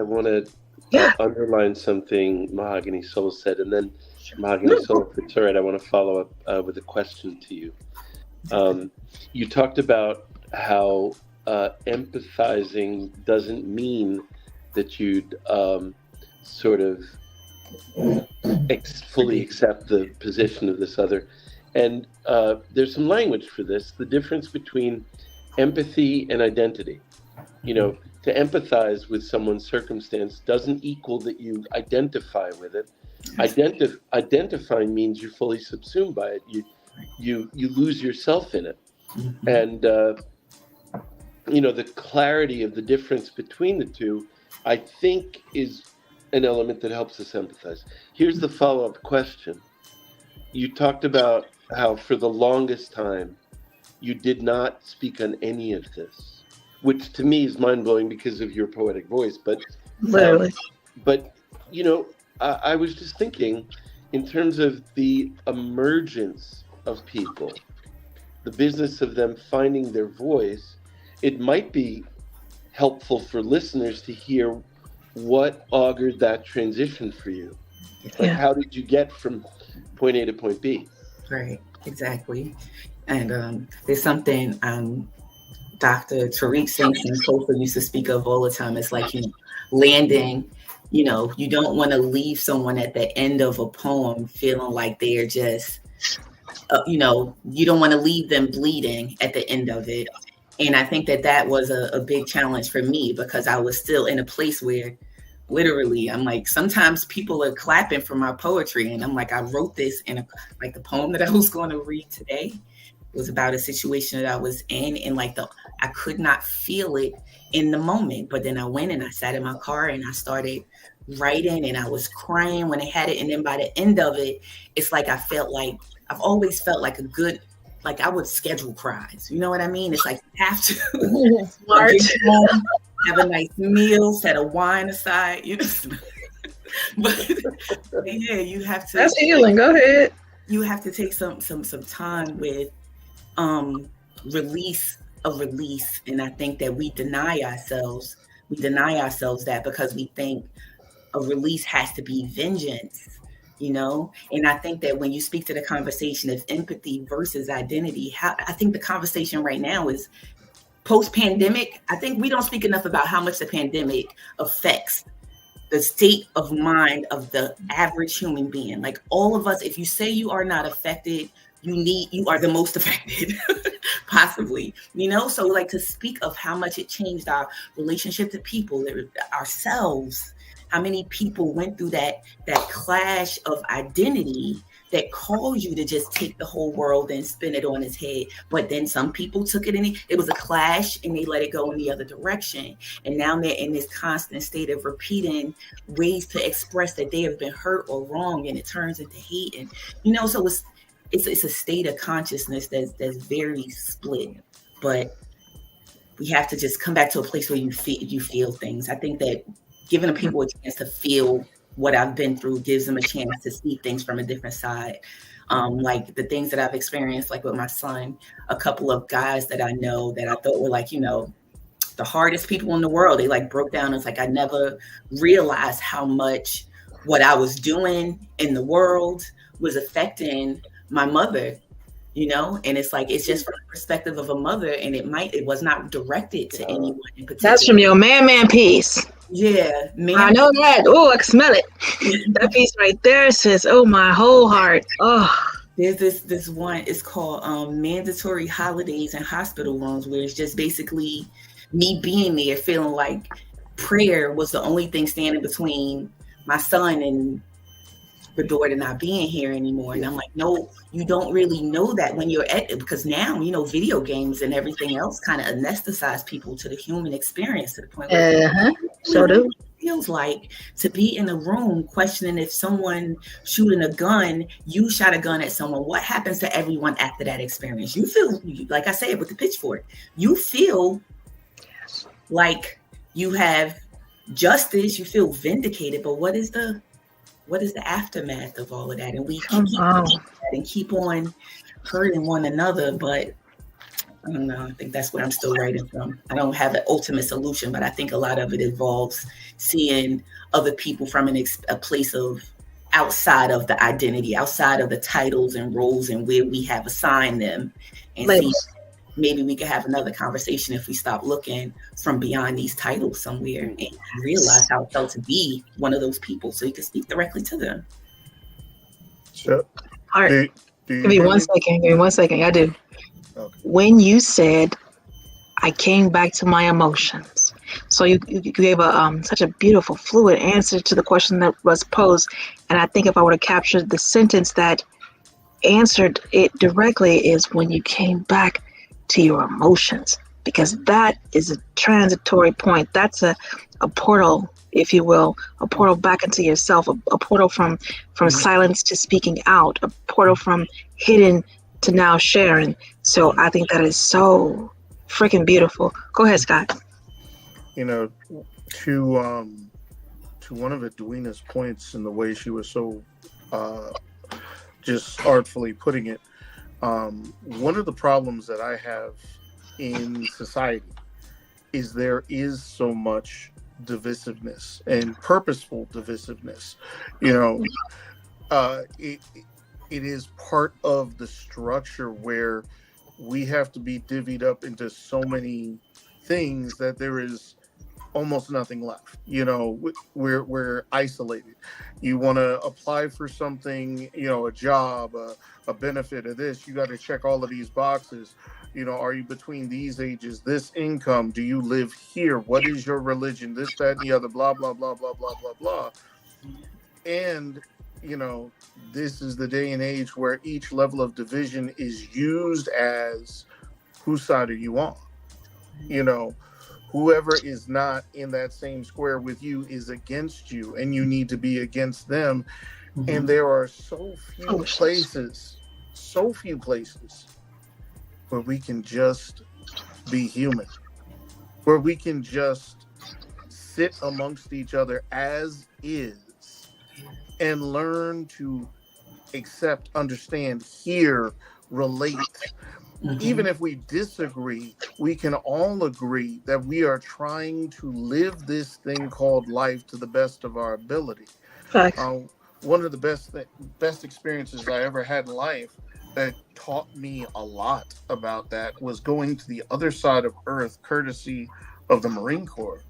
want to underline something Mahogany Soul said, and then Mahogany Soul, if it's all right, I want to follow up with a question to you. You talked about how empathizing doesn't mean that you'd sort of fully accept the position of this other. And there's some language for this, the difference between empathy and identity. You know, to empathize with someone's circumstance doesn't equal that you identify with it. Identifying means you're fully subsumed by it. You lose yourself in it. Mm-hmm. And, you know, the clarity of the difference between the two, I think, is an element that helps us empathize. Here's the follow-up question. You talked about how for the longest time you did not speak on any of this, which to me is mind-blowing because of your poetic voice. But literally, but you know, I was just thinking in terms of the emergence of people, the business of them finding their voice. It might be helpful for listeners to hear what augured that transition for you. Like, how did you get from point A to point B? Right, exactly. And there's something Dr. Tariq Simpson used to speak of all the time. It's like, you know, landing, you know, you don't want to leave someone at the end of a poem feeling like they're just, you know, you don't want to leave them bleeding at the end of it. And I think that was a big challenge for me because I was still in a place where literally, I'm like, sometimes people are clapping for my poetry. And I'm like, I wrote this in like the poem that I was going to read today was about a situation that I was in. And like I could not feel it in the moment. But then I went and I sat in my car and I started writing and I was crying when I had it. And then by the end of it, it's like I felt like I've always felt like a good, like I would schedule cries. You know what I mean? It's like you have to. Smart. Have a nice meal, set a wine aside, you know. but yeah, you have to. That's healing. Go ahead. You have to take some time with release, and I think that we deny ourselves that because we think a release has to be vengeance, you know. And I think that when you speak to the conversation of empathy versus identity, I think the conversation right now is. Post-pandemic, I think we don't speak enough about how much the pandemic affects the state of mind of the average human being. Like all of us, if you say you are not affected, you are the most affected, possibly, you know? So like to speak of how much it changed our relationship to people, ourselves, how many people went through that clash of identity that caused you to just take the whole world and spin it on its head. But then some people took it and it was a clash and they let it go in the other direction. And now they're in this constant state of repeating ways to express that they have been hurt or wrong, and it turns into hate. And, you know, so it's a state of consciousness that's very split. But we have to just come back to a place where you feel things. I think that giving people a chance to feel what I've been through gives them a chance to see things from a different side. Like the things that I've experienced, like with my son, a couple of guys that I know that I thought were like, you know, the hardest people in the world, they like broke down. It's like, I never realized how much what I was doing in the world was affecting my mother, you know? And it's like, it's just from the perspective of a mother, and it was not directed to anyone in particular. That's from your man piece. Yeah, man. I know that. Oh, I can smell it. That piece right there says, oh, my whole heart. Oh, There's this one, it's called Mandatory Holidays in Hospital Rooms, where it's just basically me being there feeling like prayer was the only thing standing between my son and the daughter not being here anymore. And I'm like, no, you don't really know that when you're at it, because now, video games and everything else kind of anesthetize people to the human experience to the point where So do. feels like to be in a room questioning if someone shooting a gun, you shot a gun at someone, what happens to everyone after that experience? You feel, like I said with the pitchfork, you feel like you have justice, you feel vindicated, but what is the aftermath of all of that? And we keep on hurting one another, but I don't know. I think that's what I'm still writing from. I don't have an ultimate solution, but I think a lot of it involves seeing other people from a place of outside of the identity, outside of the titles and roles and where we have assigned them, and see maybe we could have another conversation if we stop looking from beyond these titles somewhere and realize how it felt to be one of those people, so you can speak directly to them. Sure. All right. Give me 1 second. Give me 1 second. I do. Okay. When you said, I came back to my emotions. So you gave such a beautiful, fluid answer to the question that was posed. And I think if I would have captured the sentence that answered it directly is when you came back to your emotions, because that is a transitory point. That's a portal, if you will, a portal back into yourself, a portal from silence to speaking out, a portal from hidden to now sharing. So I think that is so freaking beautiful. Go ahead, Scott. To one of Edwina's points in the way she was so just artfully putting it, one of the problems that I have in society is there is so much divisiveness and purposeful divisiveness. It is part of the structure where we have to be divvied up into so many things that there is almost nothing left. We're isolated. You want to apply for something, a job, a benefit of this, you got to check all of these boxes. Are you between these ages, this income, do you live here, what is your religion, this, that, and the other, blah, blah, blah, blah, blah, blah, blah. And this is the day and age where each level of division is used as, whose side are you on? Whoever is not in that same square with you is against you, and you need to be against them. Mm-hmm. And there are so few places where we can just be human, where we can just sit amongst each other as is and learn to accept, understand, hear, relate. Mm-hmm. Even if we disagree, we can all agree that we are trying to live this thing called life to the best of our ability. One of the best experiences I ever had in life that taught me a lot about that was going to the other side of Earth, courtesy of the Marine Corps,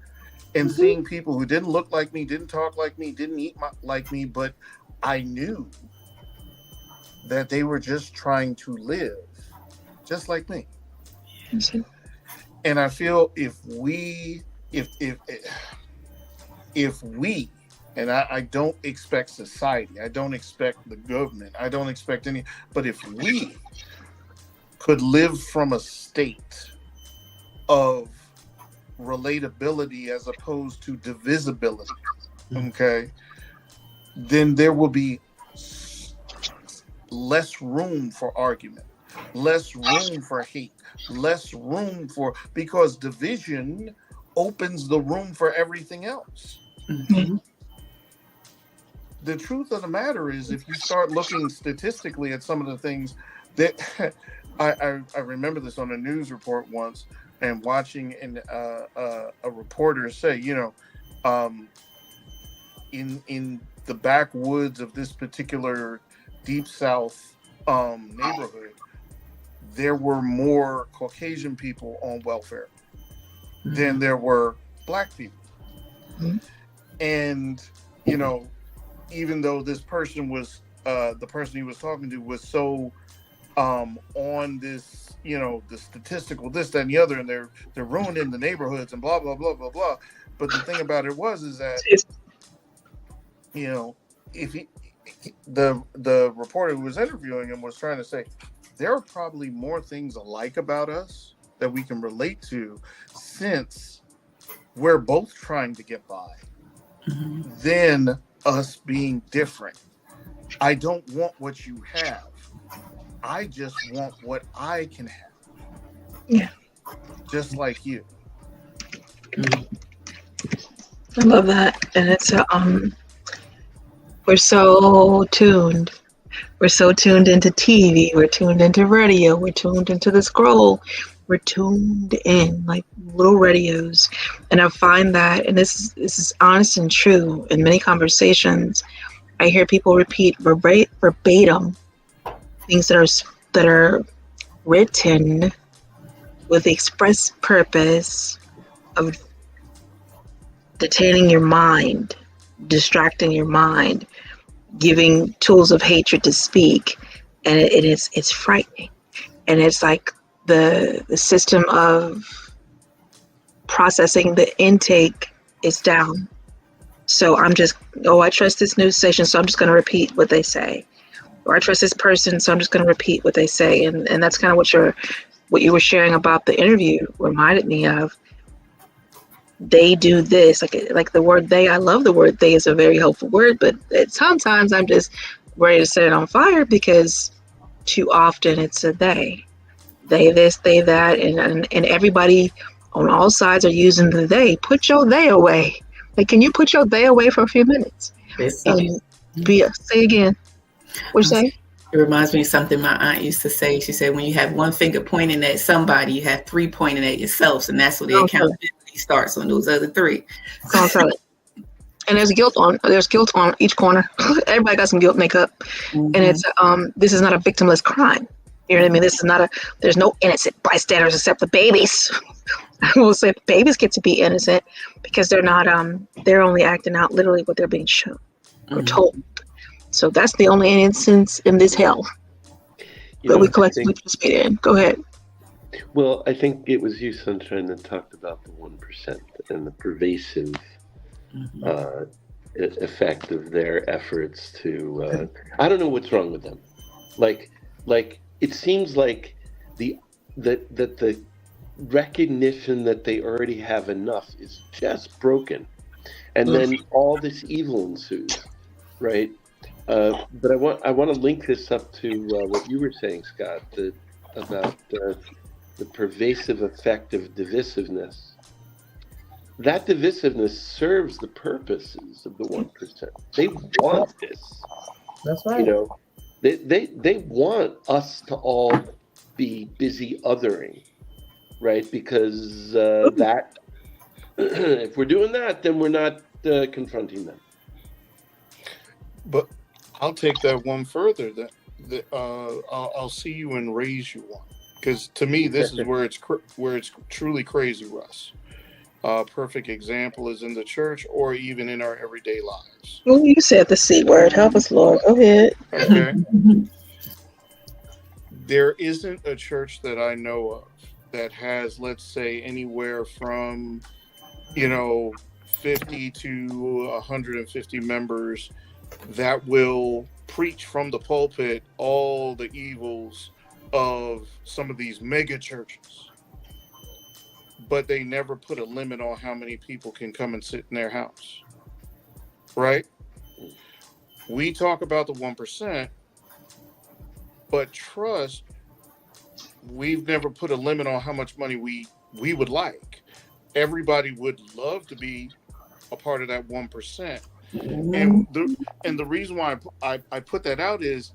and mm-hmm. seeing people who didn't look like me, didn't talk like me, didn't eat like me, but I knew that they were just trying to live just like me. Mm-hmm. And I feel if we, and I don't expect society, I don't expect the government, I don't expect any, but if we could live from a state of relatability as opposed to divisibility, okay, then there will be less room for argument, less room for hate, less room for, because division opens the room for everything else. Mm-hmm. The truth of the matter is, if you start looking statistically at some of the things that I remember this on a news report once, and watching a reporter say, in the backwoods of this particular Deep South neighborhood, there were more Caucasian people on welfare mm-hmm. than there were Black people. Mm-hmm. And, even though this person was the person he was talking to was so on this, the statistical this, that, and the other, and they're ruining the neighborhoods and blah blah blah blah blah. But the thing about it is that if the reporter who was interviewing him was trying to say there are probably more things alike about us that we can relate to, since we're both trying to get by, than us being different. I don't want what you have. I just want what I can have. Yeah. Just like you. I love that. And it's we're so tuned. We're so tuned into TV. We're tuned into radio. We're tuned into the scroll. We're tuned in like little radios. And I find that, and this is honest and true, in many conversations, I hear people repeat verbatim things that are written with the express purpose of detaining your mind, distracting your mind, giving tools of hatred to speak, and it's frightening. And it's like the system of processing the intake is down. So I trust this news station, so I'm just going to repeat what they say. Or I trust this person, so I'm just going to repeat what they say. And that's kind of what you were sharing about the interview reminded me of. They do this, like the word they. I love the word they is a very helpful word, but sometimes I'm just ready to set it on fire because too often it's a they this, they that, and everybody on all sides are using the they. Put your they away. Like, can you put your they away for a few minutes? Say again. What you say? It reminds me of something my aunt used to say. She said, when you have one finger pointing at somebody, you have three pointing at yourself, and that's where the accountability starts, on those other three. Don't tell it. And there's guilt on each corner. Everybody got some guilt makeup. And it's this is not a victimless crime. You know what I mean? This is there's no innocent bystanders except the babies. I will say babies get to be innocent because they're not they're only acting out literally what they're being shown or told. So that's the only innocence in this hell that we collectively participate in. Go ahead. Well, I think it was you, Sunshine, that talked about the 1% and the pervasive effect of their efforts to. I don't know what's wrong with them. Like it seems like the recognition that they already have enough is just broken, and then all this evil ensues, right? But I want to link this up to what you were saying, Scott, about the pervasive effect of divisiveness. That divisiveness serves the purposes of the 1%. They want this. That's right. They want us to all be busy othering, right? Because that if we're doing that, then we're not confronting them. But I'll take that one further. That I'll see you and raise you one. Because to me, this is where it's truly crazy, Russ. Perfect example is in the church or even in our everyday lives. Well, you said the C word. Help us, Lord. Go ahead. Okay. There isn't a church that I know of that has, let's say, anywhere from 50 to 150 members that will preach from the pulpit all the evils of some of these mega churches, but they never put a limit on how many people can come and sit in their house, right? We talk about the 1%, but trust, we've never put a limit on how much money we would like. Everybody would love to be a part of that 1%. And the reason why I put that out is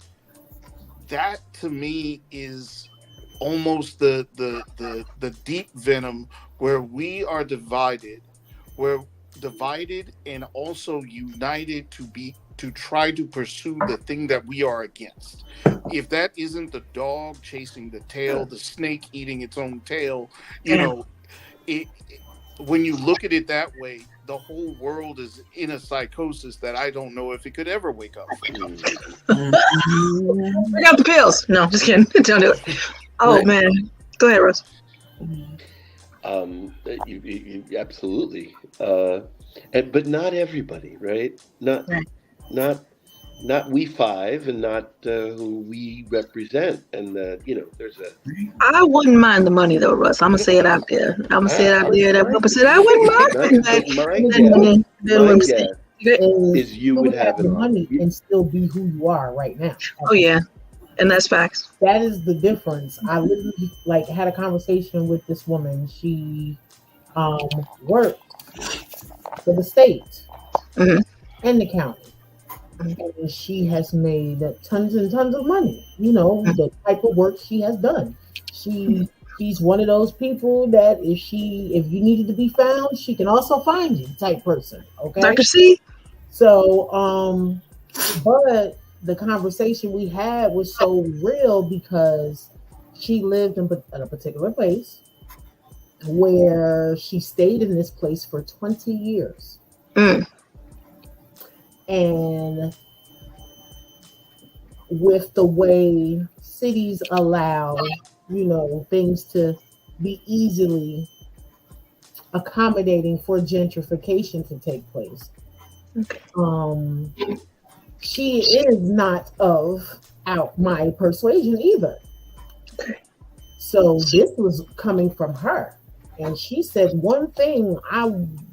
that to me is almost the deep venom where we are divided. We're divided and also united to try to pursue the thing that we are against. If that isn't the dog chasing the tail, the snake eating its own tail, when you look at it that way, the whole world is in a psychosis that I don't know if it could ever wake up from. Bring out the pills. No, just kidding. Don't do it. Oh Right. man, go ahead, Rose. You absolutely, but not everybody, right? Not we five, and not who we represent. And there's a. I wouldn't mind the money though, Russ. I'm gonna say it out there. I'm gonna say it out there. That 1%. I wouldn't mind My guess is you would have the money and still be who you are right now. Oh yeah, and that's facts. That is the difference. I literally had a conversation with this woman. She worked for the state and the county. And she has made tons and tons of money. The type of work she has done. She's one of those people that if you needed to be found, she can also find you type person. Okay. Dr. C. So, but the conversation we had was so real because she lived in a particular place where she stayed in this place for 20 years. And with the way cities allow, things to be easily accommodating for gentrification to take place. She is not of my persuasion either. So this was coming from her. And she said, one thing I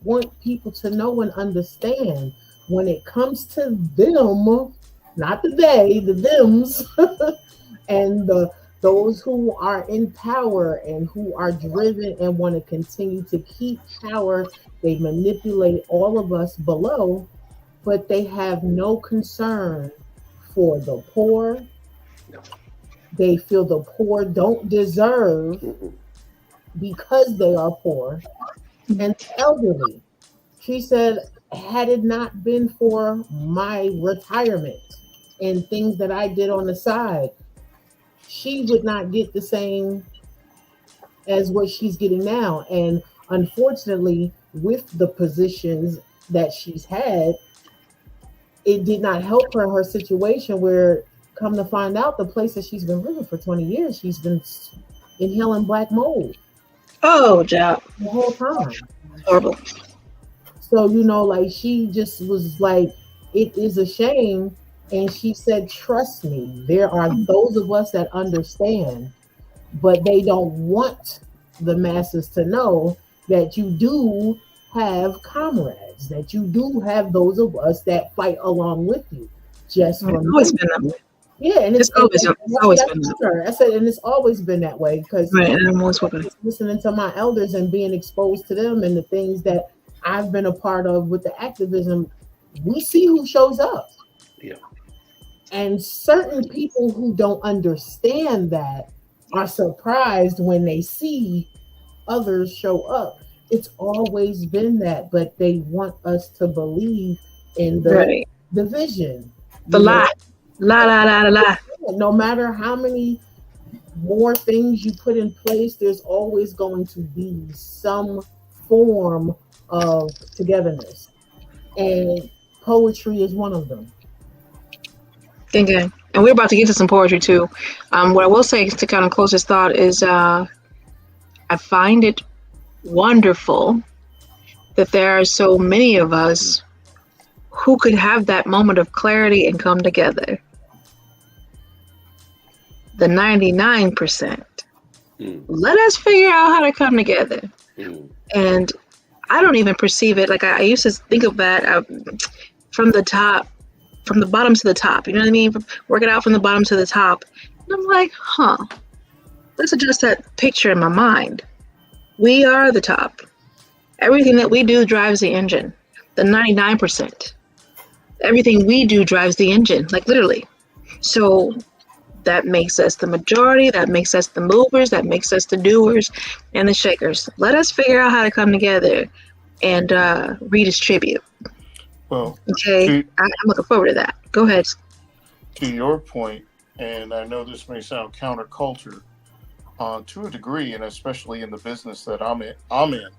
want people to know and understand when it comes to them, not the they, the thems, and those who are in power and who are driven and want to continue to keep power, they manipulate all of us below, but they have no concern for the poor. They feel the poor don't deserve because they are poor and elderly. She said, had it not been for my retirement and things that I did on the side, she would not get the same as what she's getting now. And unfortunately, with the positions that she's had, it did not help her situation where, come to find out, the place that she's been living for 20 years, she's been inhaling black mold. Oh, job. The whole time. Horrible. So, she just was like, it is a shame. And she said, trust me, there are those of us that understand, but they don't want the masses to know that you do have comrades, that you do have those of us that fight along with you. Just always been that way. Yeah, and it's always been that way. I said, and it's always been that way because I'm always listening to my elders and being exposed to them and the things that I've been a part of with the activism. We see who shows up. Yeah. And certain people who don't understand that are surprised when they see others show up. It's always been that, but they want us to believe in the vision. The lie. Lie. No matter how many more things you put in place, there's always going to be some form of togetherness. And poetry is one of them. Thinking, and we're about to get to some poetry too. What I will say to kind of close this thought is I find it wonderful that there are so many of us who could have that moment of clarity and come together. The 99%. Let us figure out how to come together. And I don't even perceive it. Like I used to think of that from the top, from the bottom to the top, you know what I mean? Work it out from the bottom to the top. And I'm like, let's adjust that picture in my mind. We are the top. Everything that we do drives the engine. The 99%. Everything we do drives the engine, like literally. So that makes us the majority, that makes us the movers, that makes us the doers and the shakers. Let us figure out how to come together and redistribute. Well, okay, I'm looking forward to that. Go ahead. To your point, and I know this may sound counterculture, to a degree, and especially in the business that I'm in,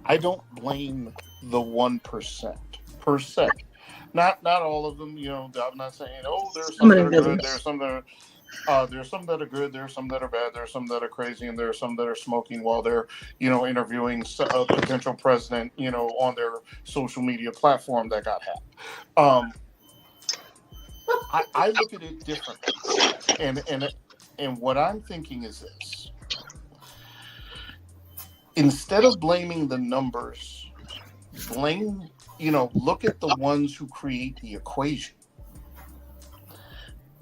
I don't blame the 1% per se. Not all of them. I'm not saying there's some that are good. There's some that are there's some that are good. There's some that are bad. There's some that are crazy, and there's some that are smoking while they're interviewing a potential president on their social media platform that got hacked. I look at it differently, and what I'm thinking is this: instead of blaming the numbers, look at the ones who create the equation.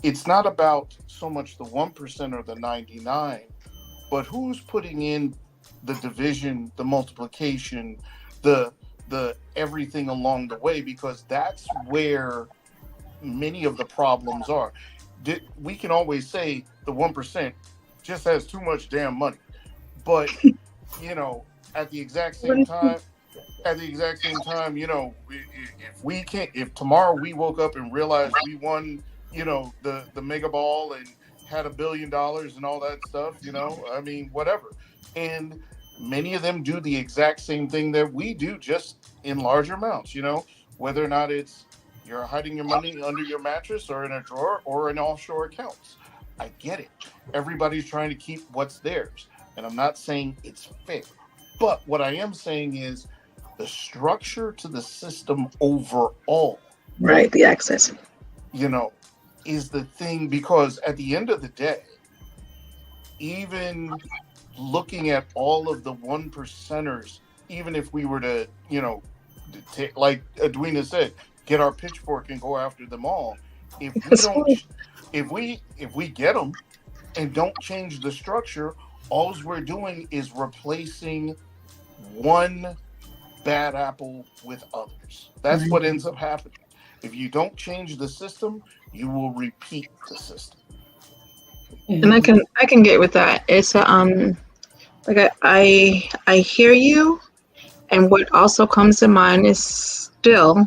It's not about so much the 1% or the 99, but who's putting in the division, the multiplication, the everything along the way, because that's where many of the problems are. We can always say the 1% just has too much damn money, but at the exact same time, if tomorrow we woke up and realized we won, the mega ball and had $1 billion and all that stuff, whatever. And many of them do the exact same thing that we do, just in larger amounts, whether or not it's you're hiding your money under your mattress or in a drawer or in offshore accounts. I get it. Everybody's trying to keep what's theirs. And I'm not saying it's fair. But what I am saying is the structure to the system overall. Right, the access. Is the thing, because at the end of the day, even looking at all of the 1%ers, even if we were to, like Edwina said, get our pitchfork and go after them all, if we get them and don't change the structure, all we're doing is replacing one bad apple with others. That's what ends up happening. If you don't change the system, you will repeat the system. And I can get with that. It's like I hear you, and what also comes to mind is still,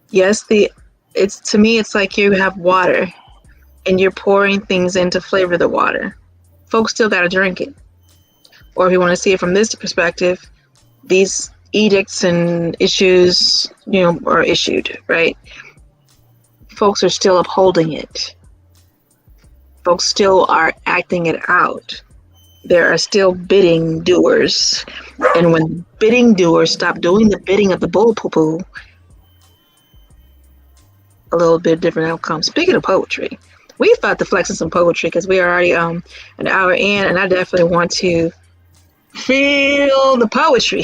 yes, to me it's like you have water and you're pouring things in to flavor the water. Folks still got to drink it. Or if you want to see it from this perspective, these edicts and issues, are issued, right? Folks are still upholding it. Folks still are acting it out. There are still bidding doers. And when bidding doers stop doing the bidding of the bull poo-poo, a little bit different outcome. Speaking of poetry, we about to flex in some poetry because we are already an hour in, and I definitely want to feel the poetry.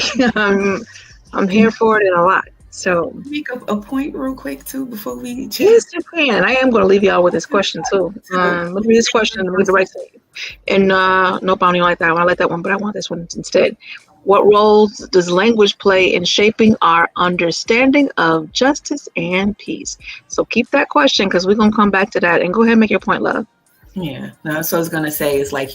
I'm here for it and a lot. So make a point real quick too before we chat. Yes, you can. I am going to leave y'all with this question too. Let me read this question with the right thing. And nope, I don't even like that one. I like that one, but I want this one instead. What roles does language play in shaping our understanding of justice and peace? So keep that question because we're going to come back to that. And go ahead and make your point, love. Yeah, no, so I was going to say is like,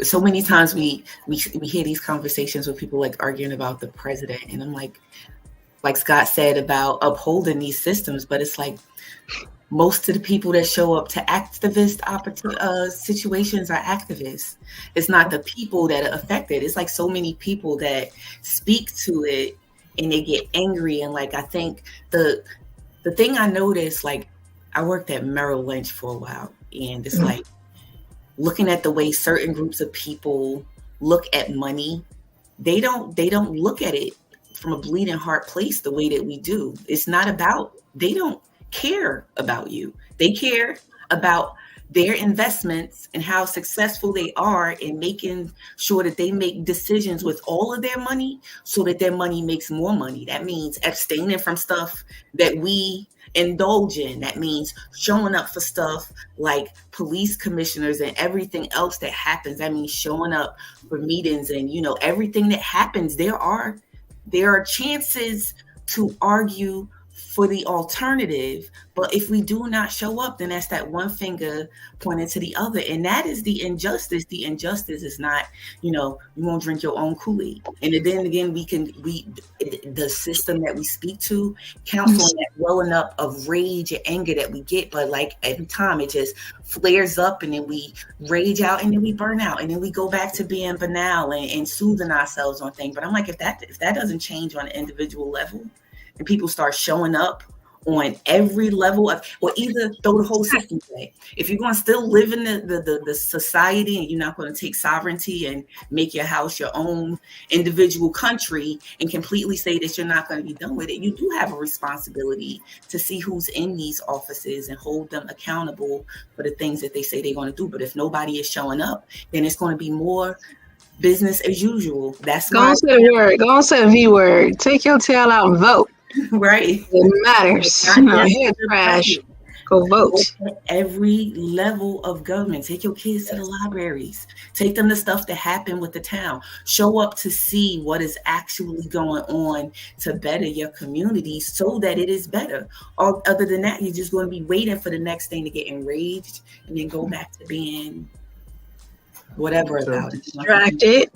so many times we hear these conversations with people like arguing about the president, and I'm like Scott said about upholding these systems, but it's like most of the people that show up to activist situations are activists. It's not the people that are affected. It's like so many people that speak to it and they get angry. And like, I think the thing I noticed, like I worked at Merrill Lynch for a while, and it's like looking at the way certain groups of people look at money, they don't look at it from a bleeding heart place the way that we do. It's not about, they don't care about you. They care about their investments and how successful they are in making sure that they make decisions with all of their money so that their money makes more money. That means abstaining from stuff that we indulge in. That means showing up for stuff like police commissioners and everything else that happens. That means showing up for meetings and, everything that happens. There are chances to argue for the alternative. But if we do not show up, then that's that one finger pointing to the other. And that is the injustice. The injustice is not, you won't drink your own Kool-Aid. And then again, the system that we speak to counts on that welling up of rage and anger that we get. But like every time it just flares up, and then we rage out, and then we burn out, and then we go back to being banal and soothing ourselves on things. But I'm like, if that doesn't change on an individual level, and people start showing up on every level of, or either throw the whole system away. If you're going to still live in the society, and you're not going to take sovereignty and make your house your own individual country and completely say that you're not going to be done with it, you do have a responsibility to see who's in these offices and hold them accountable for the things that they say they're going to do. But if nobody is showing up, then it's going to be more business as usual. That's Go on, say the word. Go on, say the V word. Take your tail out and vote. Right. It matters. Head trash. Go vote. Every level of government. Take your kids to the libraries. Take them to stuff that happened with the town. Show up to see what is actually going on to better your community so that it is better. Or other than that, you're just going to be waiting for the next thing to get enraged and then go back to being whatever about it. Distracted.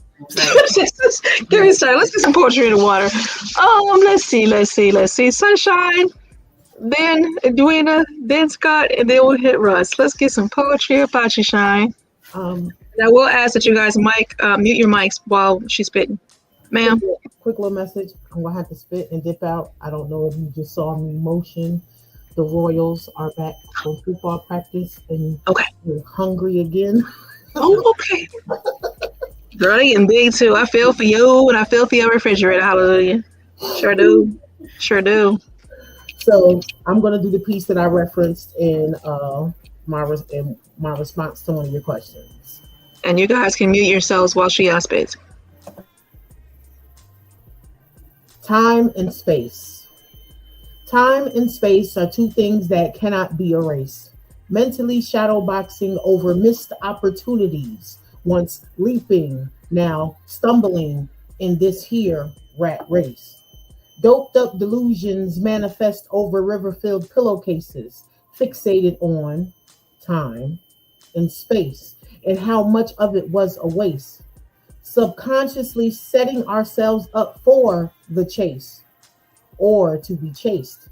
Give me started. Let's get some poetry in the water. Let's see. Sunshine, then Edwina, then Scott, and then we'll hit Russ. Let's get some poetry about you, Shine. I will ask that you guys mute your mics while she's spitting. Ma'am. Quick little message. I'm gonna have to spit and dip out. I don't know if you just saw me motion. The Royals are back from football practice, and we're hungry again. Okay. Girl, they getting big too. I feel for you, and I feel for your refrigerator. Hallelujah. Sure do. So I'm going to do the piece that I referenced in my response to one of your questions. And you guys can mute yourselves while she spits. Time and space. Time and space are two things that cannot be erased. Mentally shadowboxing over missed opportunities. Once leaping, now stumbling in this here rat race. Doped up delusions manifest over river-filled pillowcases, fixated on time and space, and how much of it was a waste. Subconsciously setting ourselves up for the chase, or to be chased.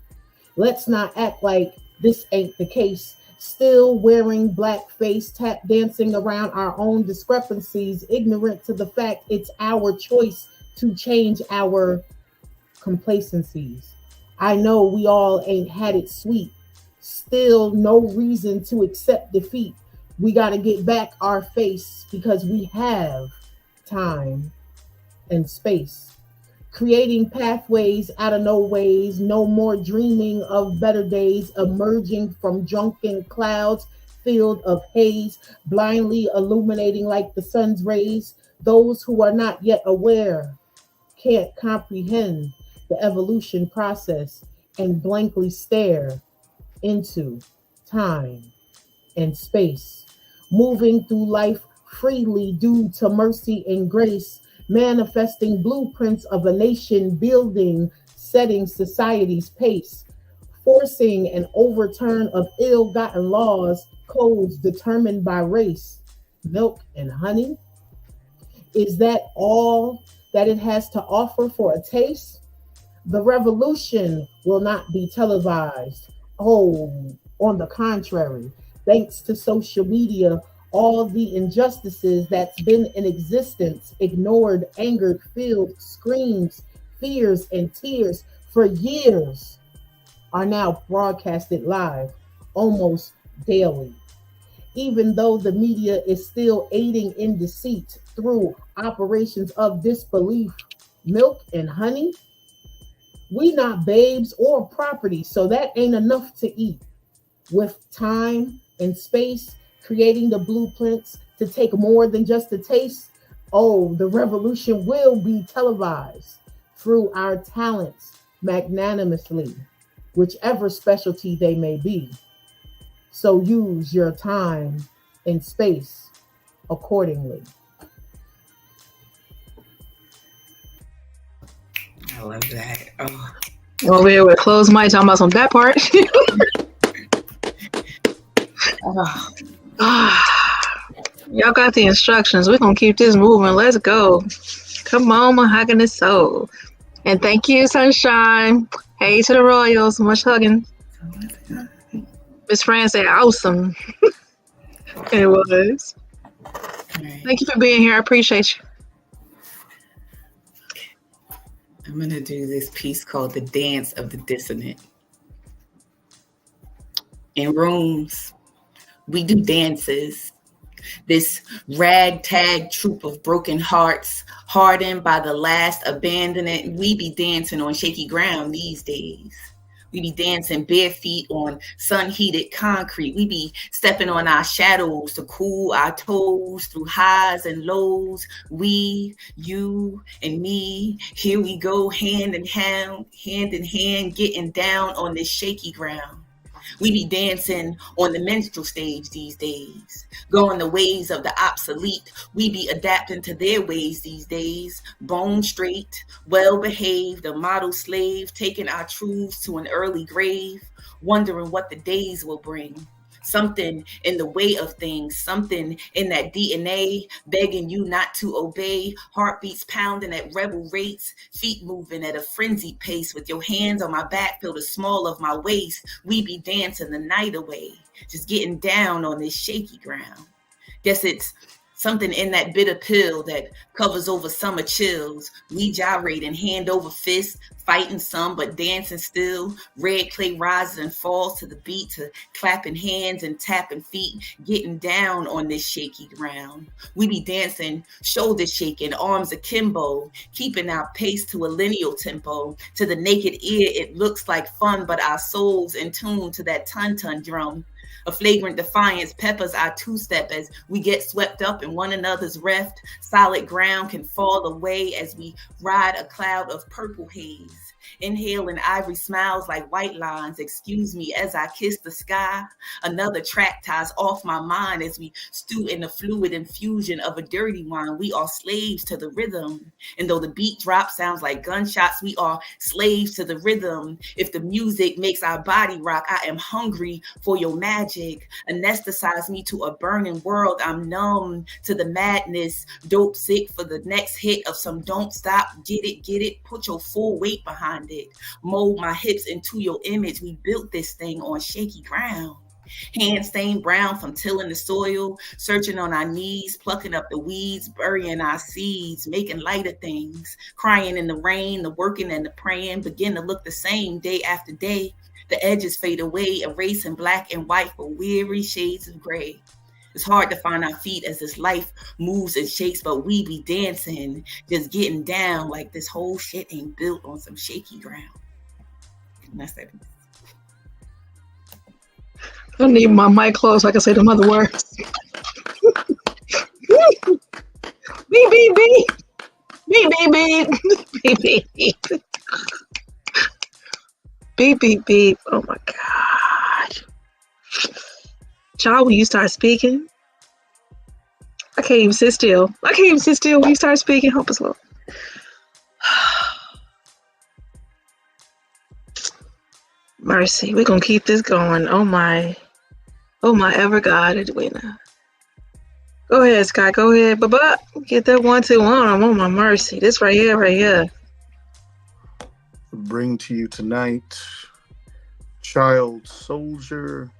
Let's not act like this ain't the case. Still wearing blackface, tap dancing around our own discrepancies, ignorant to the fact it's our choice to change our complacencies. I know we all ain't had it sweet. Still no reason to accept defeat. We got to get back our face because we have time and space. Creating pathways out of no ways, no more dreaming of better days, emerging from drunken clouds, filled of haze, blindly illuminating like the sun's rays. Those who are not yet aware can't comprehend the evolution process and blankly stare into time and space. Moving through life freely due to mercy and grace, manifesting blueprints of a nation building, setting society's pace, forcing an overturn of ill-gotten laws, codes determined by race. Milk and honey? Is that all that it has to offer for a taste? The revolution will not be televised. Oh, on the contrary, thanks to social media, all the injustices that's been in existence, ignored, angered, filled, screams, fears, and tears for years are now broadcasted live almost daily. Even though the media is still aiding in deceit through operations of disbelief, milk and honey, we not babes or property, so that ain't enough to eat. With time and space, creating the blueprints to take more than just a taste, oh, the revolution will be televised through our talents magnanimously, whichever specialty they may be. So use your time and space accordingly. I love that. Oh, Over here with closed mic talking about some that part. Y'all got the instructions. We're going to keep this moving. Let's go. Come on, Mahogany Soul. And thank you, Sunshine. Hey to the Royals. Much hugging. Miss Fran said, awesome. It was. Right. Thank you for being here. I appreciate you. I'm going to do this piece called The Dance of the Dissonant. In rooms, we do dances. This ragtag troop of broken hearts, hardened by the last abandonment, we be dancing on shaky ground these days. We be dancing bare feet on sun-heated concrete. We be stepping on our shadows to cool our toes through highs and lows. We, you, and me, here we go hand in hand, getting down on this shaky ground. We be dancing on the minstrel stage these days, going the ways of the obsolete. We be adapting to their ways these days, bone straight, well-behaved, a model slave, taking our truths to an early grave, wondering what the days will bring. Something in the way of things, something in that DNA, begging you not to obey, heartbeats pounding at rebel rates, feet moving at a frenzied pace, with your hands on my back, feel the small of my waist. We be dancing the night away, just getting down on this shaky ground. Guess it's something in that bitter pill that covers over summer chills. We gyrating hand over fist, fighting some, but dancing still. Red clay rises and falls to the beat, to clapping hands and tapping feet, getting down on this shaky ground. We be dancing, shoulders shaking, arms akimbo, keeping our pace to a lineal tempo. To the naked ear, it looks like fun, but our souls in tune to that ton-ton drum. A flagrant defiance peppers our two-step as we get swept up in one another's reft. Solid ground can fall away as we ride a cloud of purple haze. Inhaling ivory smiles like white lines. Excuse me as I kiss the sky. Another track ties off my mind as we stew in the fluid infusion of a dirty wine. We are slaves to the rhythm. And though the beat drop sounds like gunshots, we are slaves to the rhythm. If the music makes our body rock, I am hungry for your magic. Anesthetize me to a burning world. I'm numb to the madness. Dope sick for the next hit of some don't stop. Get it. Put your full weight behind it. Mold my hips into your image. We built this thing on shaky ground. Hand stained brown from tilling the soil, searching on our knees, plucking up the weeds, burying our seeds, making lighter things, crying in the rain, the working and the praying begin to look the same day after day. The edges fade away, erasing black and white for weary shades of gray. It's hard to find our feet as this life moves and shakes, but we be dancing, just getting down like this whole shit ain't built on some shaky ground. And that's it. I need my mic closed so I can say them other words. Beep, beep, beep. Beep, beep, beep. Beep, beep, beep. Beep, beep, beep. Oh my God. Child, when you start speaking, I can't even sit still. When you start speaking. Help us, Lord. Mercy. We're going to keep this going. Oh my ever God, Edwina. Go ahead, Scott. Go ahead. Bye-bye. Get that 1, 2 on. I'm on my mercy. This right here. Bring to you tonight, Child Soldier,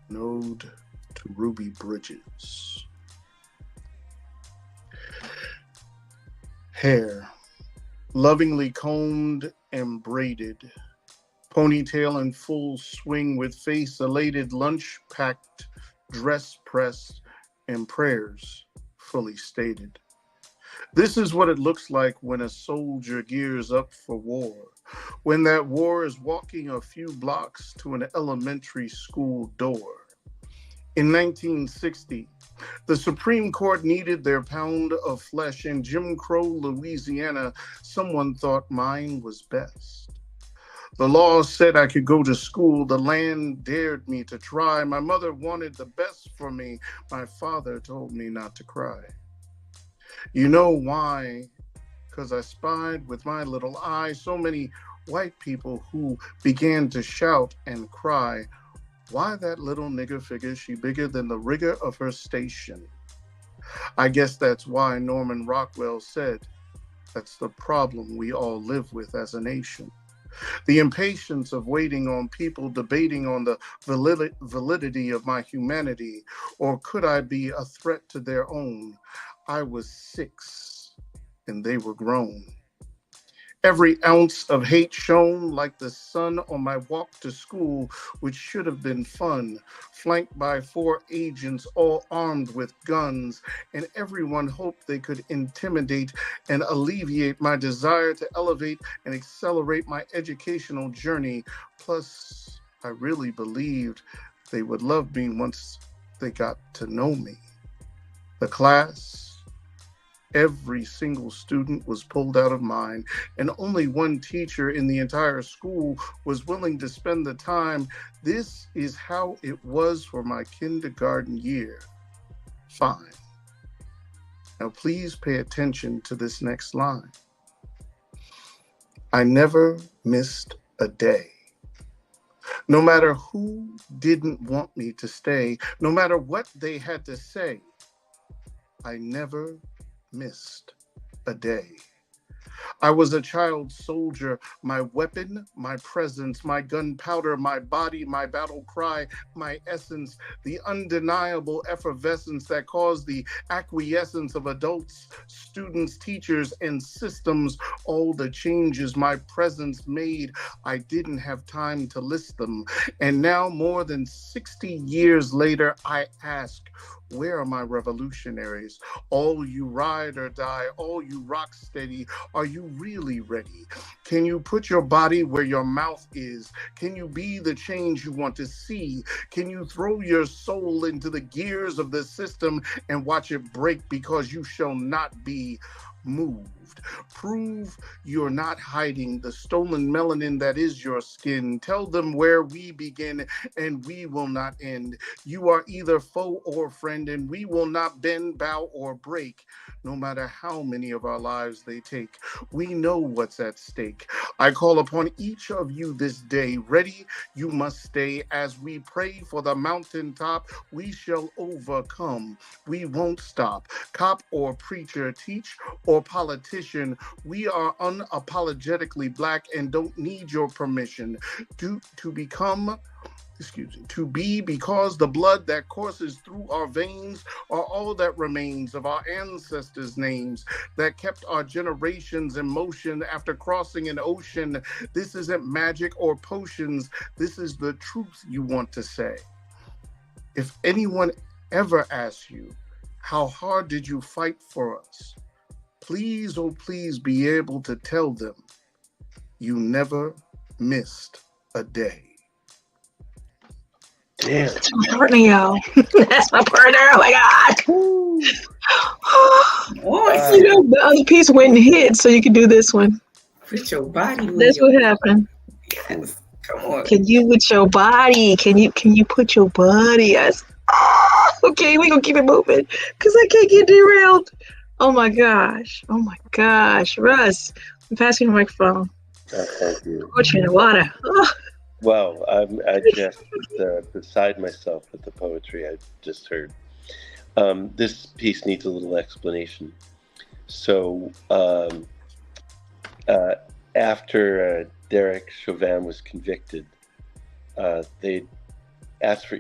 Node to Ruby Bridges. Hair, lovingly combed and braided, ponytail in full swing with face elated, lunch packed, dress pressed, and prayers fully stated. This is what it looks like when a soldier gears up for war, when that war is walking a few blocks to an elementary school door. In 1960, the Supreme Court needed their pound of flesh. In Jim Crow, Louisiana, someone thought mine was best. The law said I could go to school. The land dared me to try. My mother wanted the best for me. My father told me not to cry. You know why? Because I spied with my little eye so many white people who began to shout and cry, "Why that little nigger figure, she bigger than the rigor of her station." I guess that's why Norman Rockwell said, "That's the problem we all live with as a nation." The impatience of waiting on people debating on the validity of my humanity, or could I be a threat to their own? I was 6 and they were grown. Every ounce of hate shone like the sun on my walk to school, which should have been fun, flanked by 4 agents all armed with guns, and everyone hoped they could intimidate and alleviate my desire to elevate and accelerate my educational journey. Plus, I really believed they would love me once they got to know me. The class, every single student was pulled out of mine, and only one teacher in the entire school was willing to spend the time. This is how it was for my kindergarten year. Fine. Now please pay attention to this next line. I never missed a day. No matter who didn't want me to stay, no matter what they had to say, I never missed a day. I was a child soldier, my weapon, my presence, my gunpowder, my body, my battle cry, my essence, the undeniable effervescence that caused the acquiescence of adults, students, teachers, and systems, all the changes my presence made. I didn't have time to list them. And now, more than 60 years later, I ask, where are my revolutionaries? All you ride or die, all you rock steady, are you really ready? Can you put your body where your mouth is? Can you be the change you want to see? Can you throw your soul into the gears of the system and watch it break because you shall not be moved? Prove you're not hiding the stolen melanin that is your skin. Tell them where we begin and we will not end. You are either foe or friend, and we will not bend, bow, or break, no matter how many of our lives they take. We know what's at stake. I call upon each of you this day. Ready, you must stay as we pray for the mountaintop. We shall overcome. We won't stop. Cop or preacher, teach or politician, we are unapologetically Black and don't need your permission to be, because the blood that courses through our veins are all that remains of our ancestors' names that kept our generations in motion after crossing an ocean. This isn't magic or potions. This is the truth you want to say. If anyone ever asks you, how hard did you fight for us? Please, oh please, be able to tell them you never missed a day. Damn. That's my partner, y'all. That's my partner. Oh my God. You know, the other piece went and hit, so you can do this one. Put your body. That's what happened. Yes. Come on. Can you with your body? Can you put your body? Yes. Okay, we're gonna keep it moving because I can't get derailed. Oh my gosh. Russ, I'm passing the microphone. Thank you. Put you in the water. Oh. Wow, I just beside myself with the poetry I just heard. This piece needs a little explanation. So after Derek Chauvin was convicted, they asked for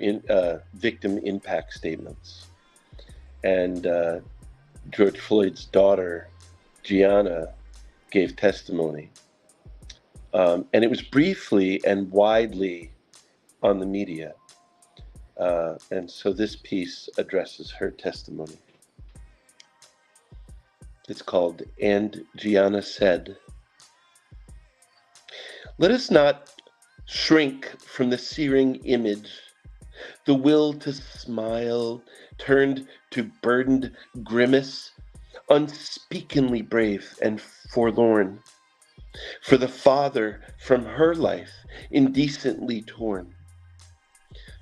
victim impact statements. And George Floyd's daughter, Gianna, gave testimony. And it was briefly and widely on the media. And so this piece addresses her testimony. It's called "And Gianna Said." Let us not shrink from the searing image, the will to smile turned to burdened grimace, unspeakingly brave and forlorn. For the father from her life indecently torn.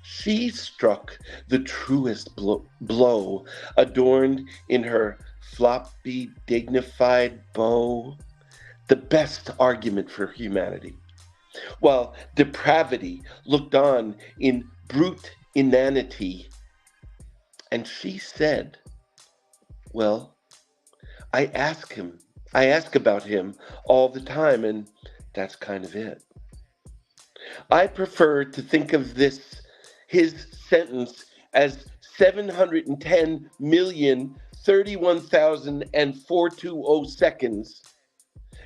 She struck the truest blow, adorned in her floppy, dignified bow, the best argument for humanity, while depravity looked on in brute inanity. And she said, well, I ask about him all the time, and that's kind of it. I prefer to think of his sentence as 710,031,420 seconds.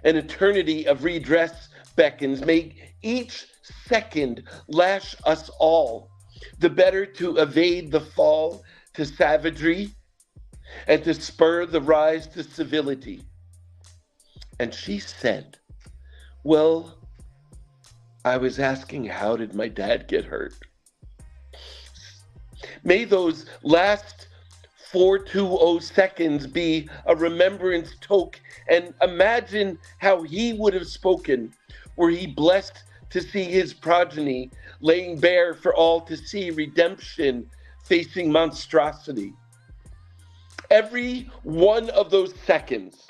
An eternity of redress beckons. May each second lash us all, the better to evade the fall to savagery and to spur the rise to civility. And she said, well, I was asking, how did my dad get hurt? May those last 420 seconds be a remembrance toke, and imagine how he would have spoken were he blessed to see his progeny laying bare for all to see redemption facing monstrosity. Every one of those seconds,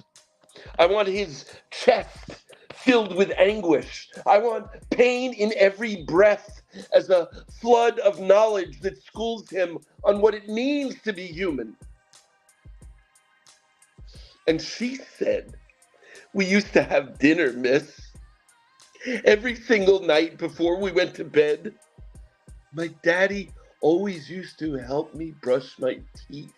I want his chest filled with anguish. I want pain in every breath as a flood of knowledge that schools him on what it means to be human. And she said, we used to have dinner, miss. Every single night before we went to bed, my daddy always used to help me brush my teeth.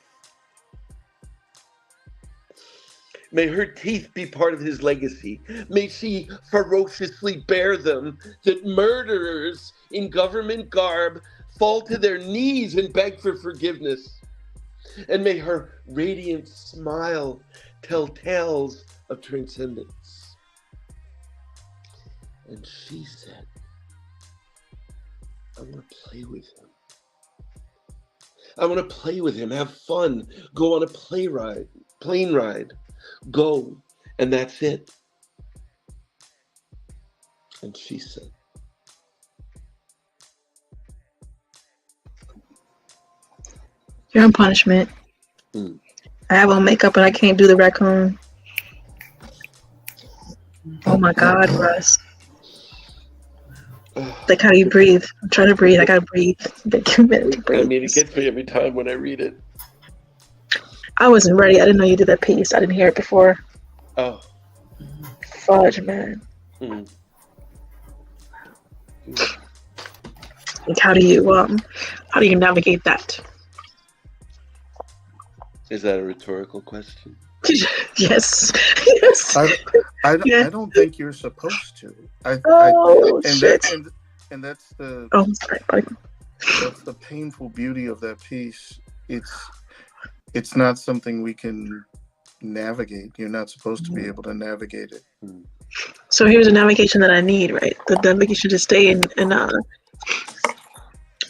May her teeth be part of his legacy. May she ferociously bear them, that murderers in government garb fall to their knees and beg for forgiveness. And may her radiant smile tell tales of transcendence. And she said, I want to play with him. I want to play with him, have fun, go on a plane ride. Go, and that's it. And she said, you're on punishment. I have on makeup and I can't do the raccoon. Oh my God, Russ. Like, how do you breathe? I'm trying to breathe. I gotta breathe. Give me a minute to breathe. I mean, it gets me every time when I read it. I wasn't ready. I didn't know you did that piece. I didn't hear it before. Oh. Fudge, man. Like, how do you navigate that? Is that a rhetorical question? Yes. Yes. I don't think you're supposed to. That's the that's the painful beauty of that piece. It's not something we can navigate. You're not supposed to be able to navigate it. So here's a navigation that I need, right? The navigation to stay and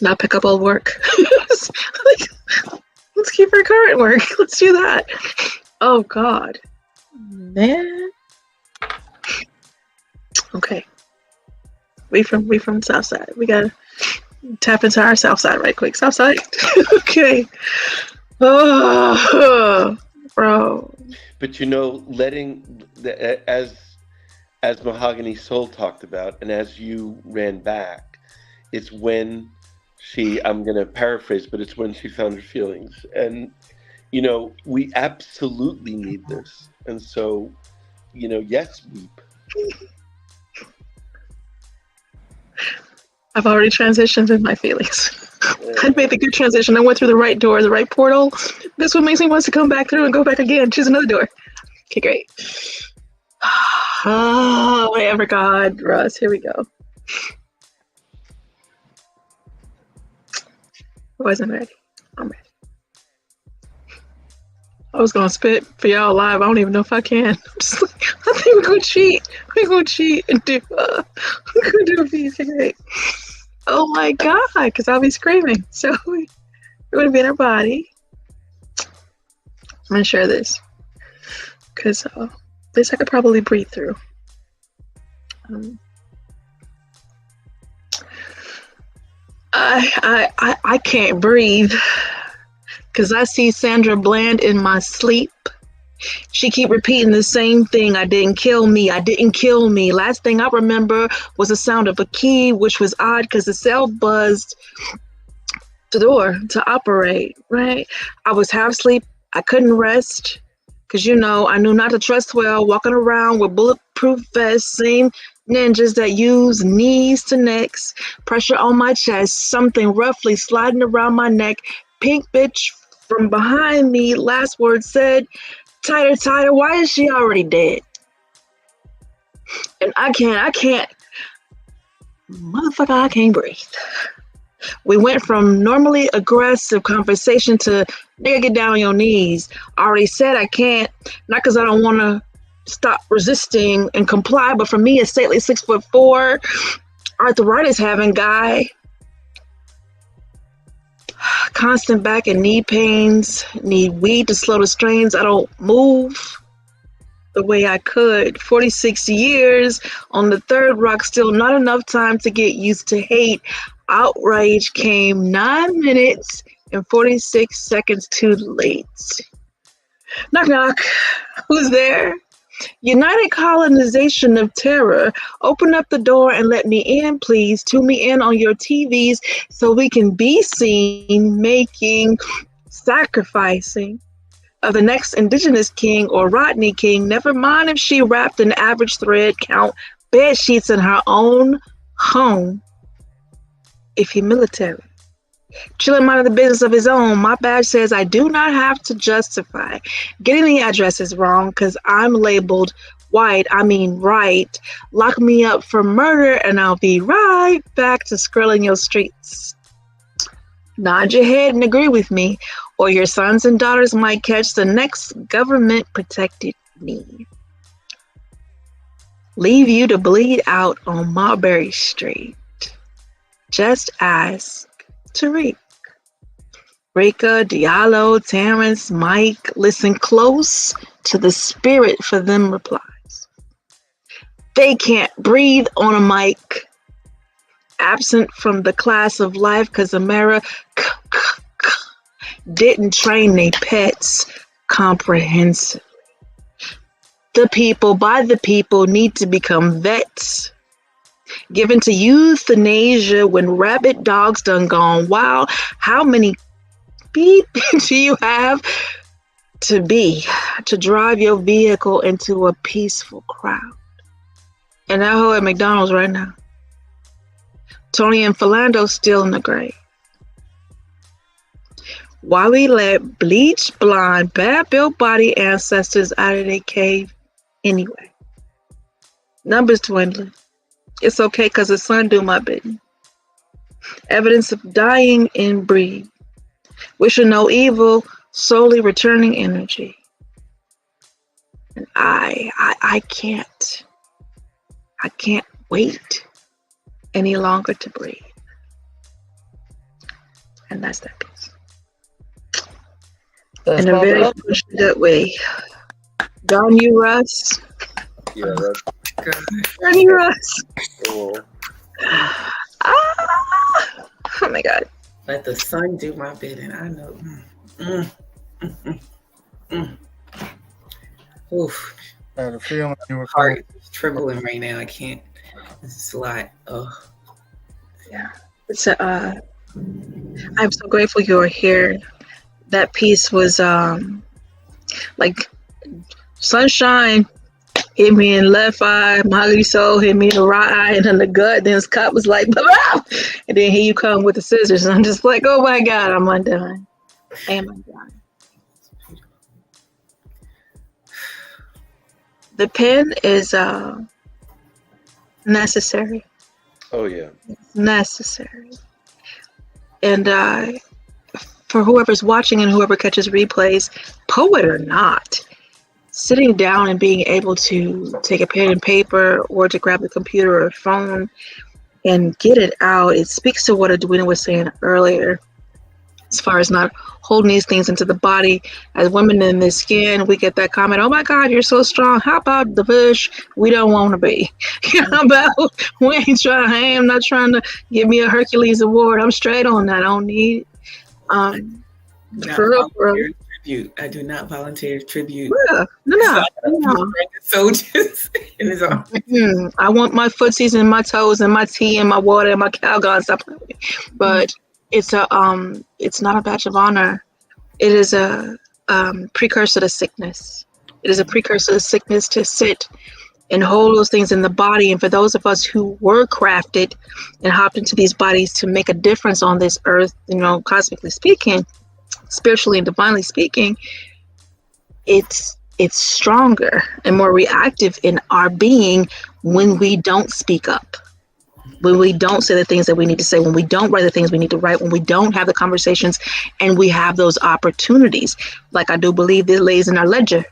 not pick up old work. Let's keep our current work. Let's do that. Oh God, man. Okay. We from South Side. We gotta tap into our South Side right quick. South Side. Okay. Oh, bro. But letting as Mahogany Soul talked about, and as you ran back, it's when I'm going to paraphrase, but it's when she found her feelings. And, we absolutely need this. And so, yes, weep. I've already transitioned in my feelings. I made the good transition. I went through the right door, the right portal. This one makes me want to come back through and go back again. Choose another door. Okay, great. Oh, my ever God, Russ. Here we go. I wasn't ready. I'm ready. I was gonna spit for y'all live. I don't even know if I can. I'm just like, I think we're gonna cheat. We're gonna cheat and do. We're gonna do a piece. Great. Oh my God, because I'll be screaming. So we're gonna be in our body. I'm gonna share this because this I could probably breathe through. I can't breathe because I see Sandra Bland in my sleep. She keep repeating the same thing. I didn't kill me. I didn't kill me. Last thing I remember was the sound of a key, which was odd because the cell buzzed the door to operate, right? I was half asleep. I couldn't rest because, I knew not to trust well, walking around with bulletproof vests, same ninjas that use knees to necks, pressure on my chest, something roughly sliding around my neck, pink bitch from behind me, last word said, tighter, tighter, why is she already dead? And I can't, motherfucker, I can't breathe. We went from normally aggressive conversation to, nigga, get down on your knees. I already said I can't, not because I don't want to stop resisting and comply, but for me, a stately 6'4", arthritis having guy, constant back and knee pains, need weed to slow the strains. I don't move the way I could. 46 years on the third rock, still not enough time to get used to hate. Outrage came 9 minutes and 46 seconds too late. Knock, knock. Who's there? United Colonization of Terror. Open up the door and let me in, please. Tune me in on your TVs so we can be seen sacrificing of the next indigenous king or Rodney King. Never mind if she wrapped an average thread count bed sheets in her own home. If he military, chilling minding the business of his own. My badge says I do not have to justify getting the addresses wrong because I'm labeled white. I mean right. Lock me up for murder and I'll be right back to scrolling your streets. Nod your head and agree with me, or your sons and daughters might catch the next government protected knee. Leave you to bleed out on Mulberry Street. Just ask Tariq. Rika, Diallo, Terrence, Mike, listen close to the spirit for them replies. They can't breathe on a mic. Absent from the class of life because America didn't train their pets comprehensively. The people by the people need to become vets. Given to euthanasia when rabid dogs done gone wild. How many beep do you have to drive your vehicle into a peaceful crowd? And that hoe at McDonald's right now. Tony and Philando still in the grave. Why we let bleach blonde, bad built body ancestors out of their cave anyway? Numbers dwindling. It's okay because the sun do my bidding. Evidence of dying in breed. Wishing no evil, solely returning energy. And I can't wait any longer to breathe. And that's that piece. In a very good way. Don you, Russ. Yeah, that's Don you, Russ. cool. Oh my God. Let the sun do my bidding. I know. Oof. I had a feeling you were Heart is trembling right now. I can't. This is a lot. Oh. Yeah. It's I'm so grateful you're here. That piece was like sunshine hit me in the left eye, Mahogany Soul hit me in the right eye and in the gut. Then Scott was like, bah! And then here you come with the scissors. And I'm just like, oh my God, I'm undone. Am I done? The pen is necessary. Oh yeah. It's necessary. And for whoever's watching and whoever catches replays, poet or not, sitting down and being able to take a pen and paper or to grab the computer or phone and get it out, it speaks to what Edwina was saying earlier, as far as not holding these things into the body. As women in this skin, we get that comment, oh my God, you're so strong. How about the push? We don't want to be. How about we ain't trying, I am not trying to give me a Hercules award. I'm straight on that. I don't need No, for real. tribute. I do not volunteer tribute. Yeah. No. Soldiers in his arm. I want my footsies and my toes and my tea and my water and my Calgon stuff. But it's not a badge of honor. It is a precursor to sickness. It is a precursor to sickness to sit and hold those things in the body. And for those of us who were crafted and hopped into these bodies to make a difference on this earth, cosmically speaking, spiritually and divinely speaking, it's stronger and more reactive in our being when we don't speak up, when we don't say the things that we need to say, when we don't write the things we need to write, when we don't have the conversations and we have those opportunities. Like I do believe this lays in our ledger,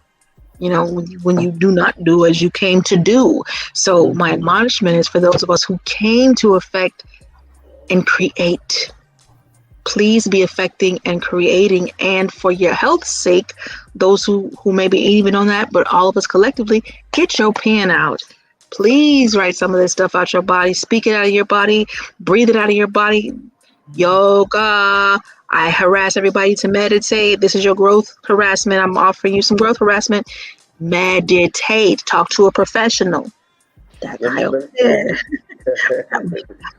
when you do not do as you came to do. So my admonishment is for those of us who came to affect and create. Please be affecting and creating, and for your health's sake, those who maybe even on that, but all of us collectively, get your pen out. Please write some of this stuff out your body, speak it out of your body, breathe it out of your body. Yoga. I harass everybody to meditate. This is your growth harassment. I'm offering you some growth harassment. Meditate. Talk to a professional. That guy over there.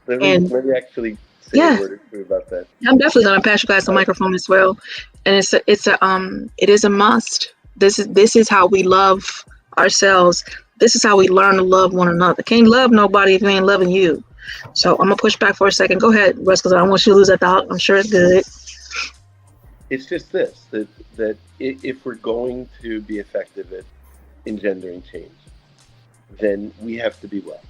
Let me actually say a word or two about that. I'm definitely gonna pass you guys the microphone as well. And it is a must. This is how we love ourselves. This is how we learn to love one another. Can't love nobody if you ain't loving you. So I'm gonna push back for a second. Go ahead, Russ, because I don't want you to lose that thought. I'm sure it's good. It's just this, that if we're going to be effective at engendering change, then we have to be well.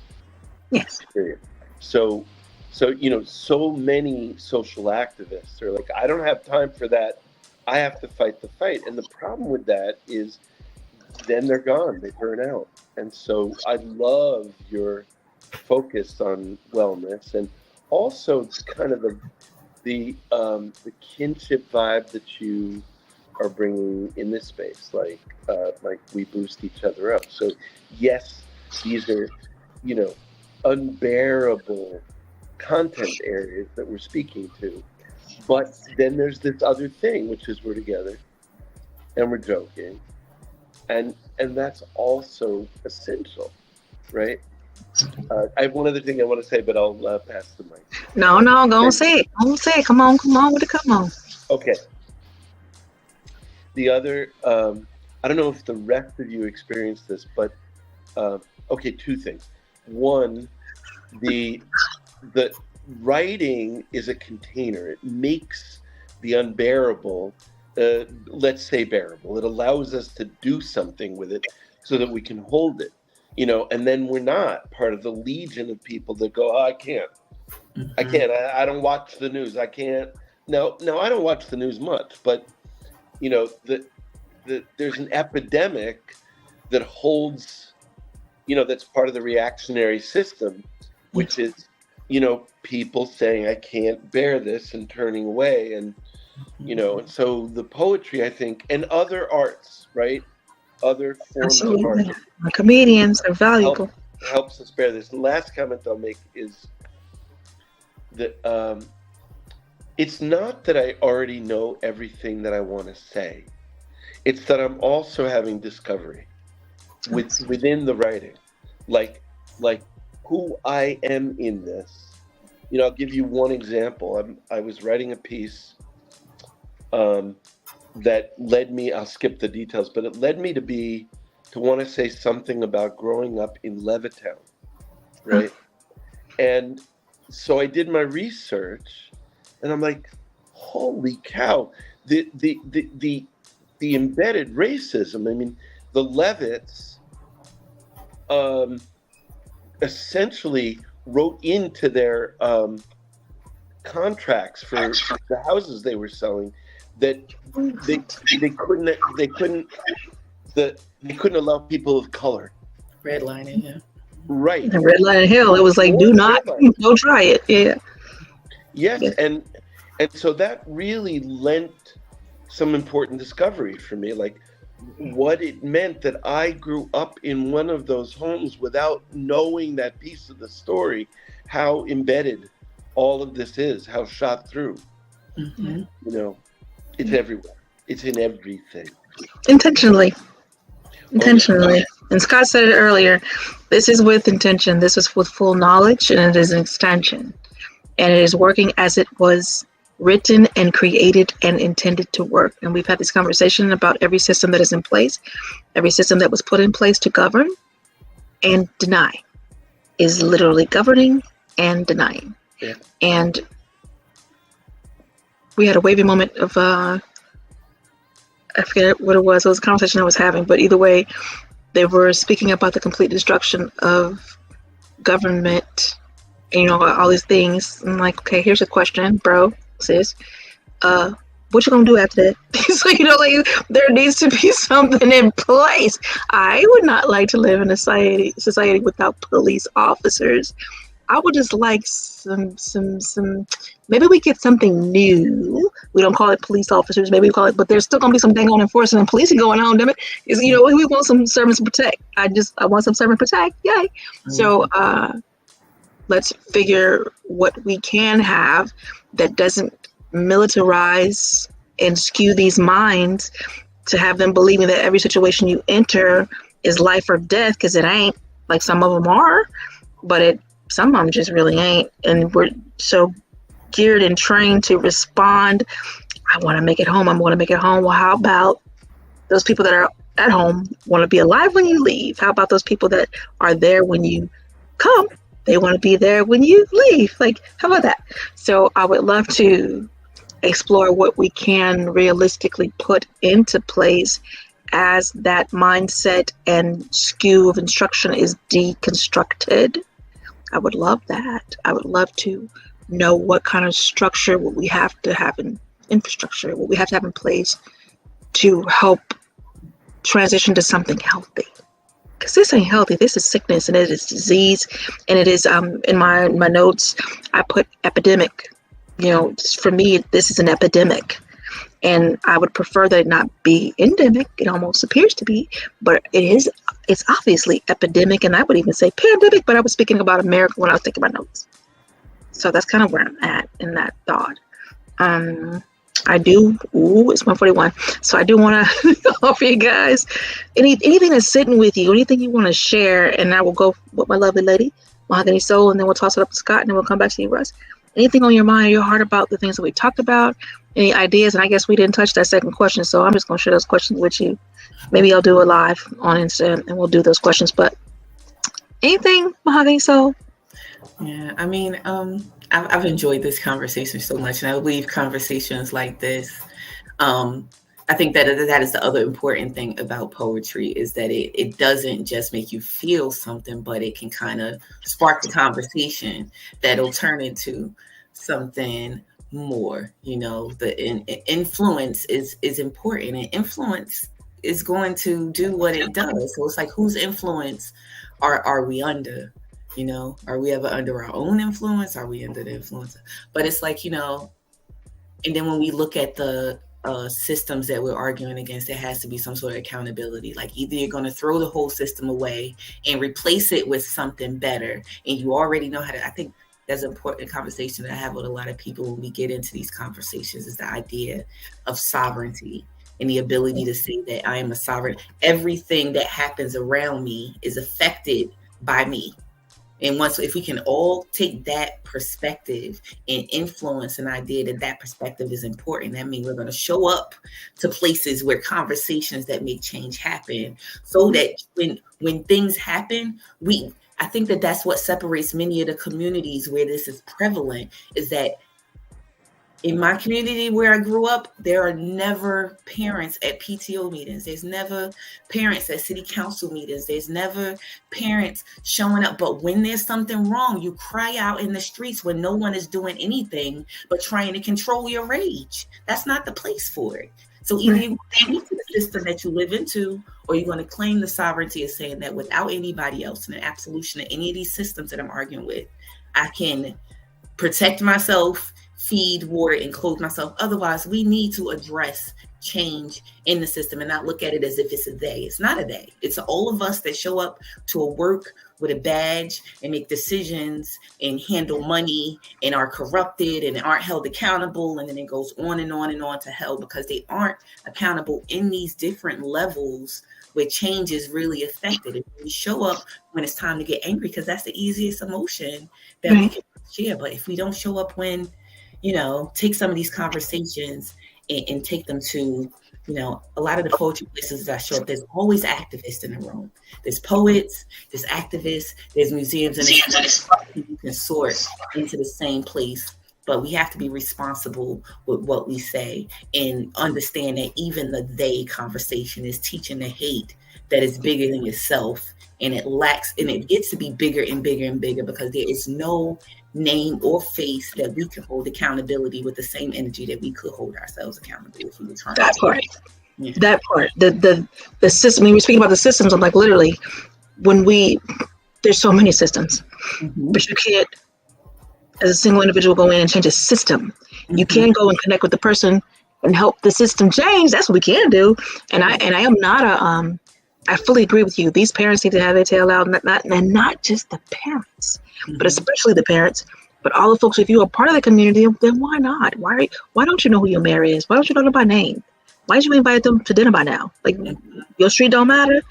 Yes. Period. So so many social activists are like, I don't have time for that. I have to fight the fight. And the problem with that is then they're gone. They burn out. And so I love your focus on wellness, and also kind of the kinship vibe that you are bringing in this space, like we boost each other up. So yes, these are unbearable content areas that we're speaking to, but then there's this other thing, which is we're together and we're joking, and that's also essential, right? I have one other thing I want to say, but I'll pass the mic. No, go on, say it. Go on, say it. Come on with it. Come on. Okay. The other, I don't know if the rest of you experienced this, but okay, two things. One, the writing is a container. It makes the unbearable, let's say, bearable. It allows us to do something with it so that we can hold it. And then we're not part of the legion of people that go, oh, I can't. Mm-hmm. I can't. I don't watch the news. I can't. No, I don't watch the news much. But, there's an epidemic that holds, that's part of the reactionary system, which is, people saying, I can't bear this and turning away. And, and so the poetry, I think, and other arts, right? Other forms of art. Comedians are valuable. Helps us bear this. The last comment I'll make is that it's not that I already know everything that I want to say. It's that I'm also having discovery within the writing, like who I am in this. I'll give you one example. I was writing a piece that led me, I'll skip the details, but it led me to want to say something about growing up in Levittown, right? And so I did my research, and I'm like, holy cow, the embedded racism. I mean, the Levitts essentially wrote into their contracts for the houses they were selling that they couldn't allow people of color. Redlining, yeah. Right. The Redlining Hill. It was like, don't try it. Yeah. Yes, and so that really lent some important discovery for me, like what it meant that I grew up in one of those homes without knowing that piece of the story, how embedded all of this is, how shot through. Mm-hmm. It's everywhere. It's in everything. Intentionally. And Scott said it earlier. This is with intention. This is with full knowledge, and it is an extension. And it is working as it was written and created and intended to work. And we've had this conversation about every system that is in place, every system that was put in place to govern and deny is literally governing and denying. Yeah. And we had a wavy moment of I forget what it was. It was a conversation I was having, but either way, they were speaking about the complete destruction of government and, you know, all these things. I'm like, okay, here's a question, bro, sis. What you gonna do after that? So, you know, like, there needs to be something in place. I would not like to live in a society without police officers. I would just like some, maybe we get something new. We don't call it police officers, maybe we call it, but there's still gonna be some dang on enforcement and policing going on, damn it. Is, you know, we want some serve and protect. I want some serve and protect, yay. Mm-hmm. So let's figure what we can have that doesn't militarize and skew these minds to have them believing that every situation you enter is life or death, because it ain't, like some of them are, but some of them just really ain't. And we're so geared and trained to respond. I want to make it home. I'm going to make it home. Well, how about those people that are at home want to be alive when you leave? How about those people that are there when you come? They want to be there when you leave. Like, how about that? So I would love to explore what we can realistically put into place as that mindset and skew of instruction is deconstructed. I would love that. I would love to know what kind of structure will we have to have in infrastructure, what we have to have in place to help transition to something healthy. Because this ain't healthy. This is sickness and it is disease. And it is, in my notes, I put epidemic. You know, for me, this is an epidemic. And I would prefer that it not be endemic. It almost appears to be, but it's obviously epidemic, and I would even say pandemic, but I was speaking about America when I was taking my notes. So that's kind of where I'm at in that thought. It's 1:41. So I do want to offer you guys anything that's sitting with you, anything you want to share, and I will go with my lovely lady, Mahogany Soul, and then we'll toss it up to Scott, and then we'll come back to you, Russ. Anything on your mind, your heart about the things that we talked about, any ideas? And I guess we didn't touch that second question, so I'm just going to share those questions with you. Maybe I'll do a live on Insta and we'll do those questions. But anything, Mahogany Soul? Yeah, I mean, I've enjoyed this conversation so much, and I believe conversations like this, I think that is the other important thing about poetry, is that it doesn't just make you feel something, but it can kind of spark the conversation that'll turn into something more. You know, the influence is important, and influence is going to do what it does. So it's like, whose influence are we under? You know, are we ever under our own influence? Are we under the influence? But it's like, you know, and then when we look at the systems that we're arguing against, there has to be some sort of accountability. Like, either you're going to throw the whole system away and replace it with something better, and you already know how to. I think that's an important conversation that I have with a lot of people when we get into these conversations, is the idea of sovereignty and the ability to say that I am a sovereign. Everything that happens around me is affected by me. And if we can all take that perspective and influence an idea that perspective is important, that means we're going to show up to places where conversations that make change happen, so that when things happen, I think that that's what separates many of the communities where this is prevalent, is that in my community where I grew up, there are never parents at PTO meetings. There's never parents at city council meetings. There's never parents showing up. But when there's something wrong, you cry out in the streets when no one is doing anything but trying to control your rage. That's not the place for it. So either you claim into the system that you live into, or you're going to claim the sovereignty of saying that without anybody else and the absolution of any of these systems that I'm arguing with, I can protect myself, feed, water, and clothe myself. Otherwise, we need to address change in the system and not look at it as if it's a they. It's not a they. It's all of us that show up to a work with a badge and make decisions and handle money and are corrupted and aren't held accountable. And then it goes on and on and on to hell because they aren't accountable in these different levels where change is really affected. And we show up when it's time to get angry because that's the easiest emotion that we can share. But if we don't show up when, take some of these conversations and take them to, a lot of the poetry places that I show up, there's always activists in the room. There's poets, there's activists, there's museums, and you can sort into the same place. But we have to be responsible with what we say and understand that even the they conversation is teaching the hate that is bigger than yourself. And it gets to be bigger and bigger and bigger because there is no name or face that we can hold accountability with the same energy that we could hold ourselves accountable if we were trying that to. Part. Yeah. That part. The system, when we're speaking about the systems, I'm like, literally, there's so many systems, but you can't, as a single individual, go in and change a system. You can go and connect with the person and help the system change. That's what we can do. And I am not I fully agree with you. These parents need to have their tail out, and not just the parents, but especially the parents, but all the folks. If you are part of the community, then why not? Why don't you know who your mayor is? Why don't you know them by name? Why did you invite them to dinner by now? Like, your street don't matter.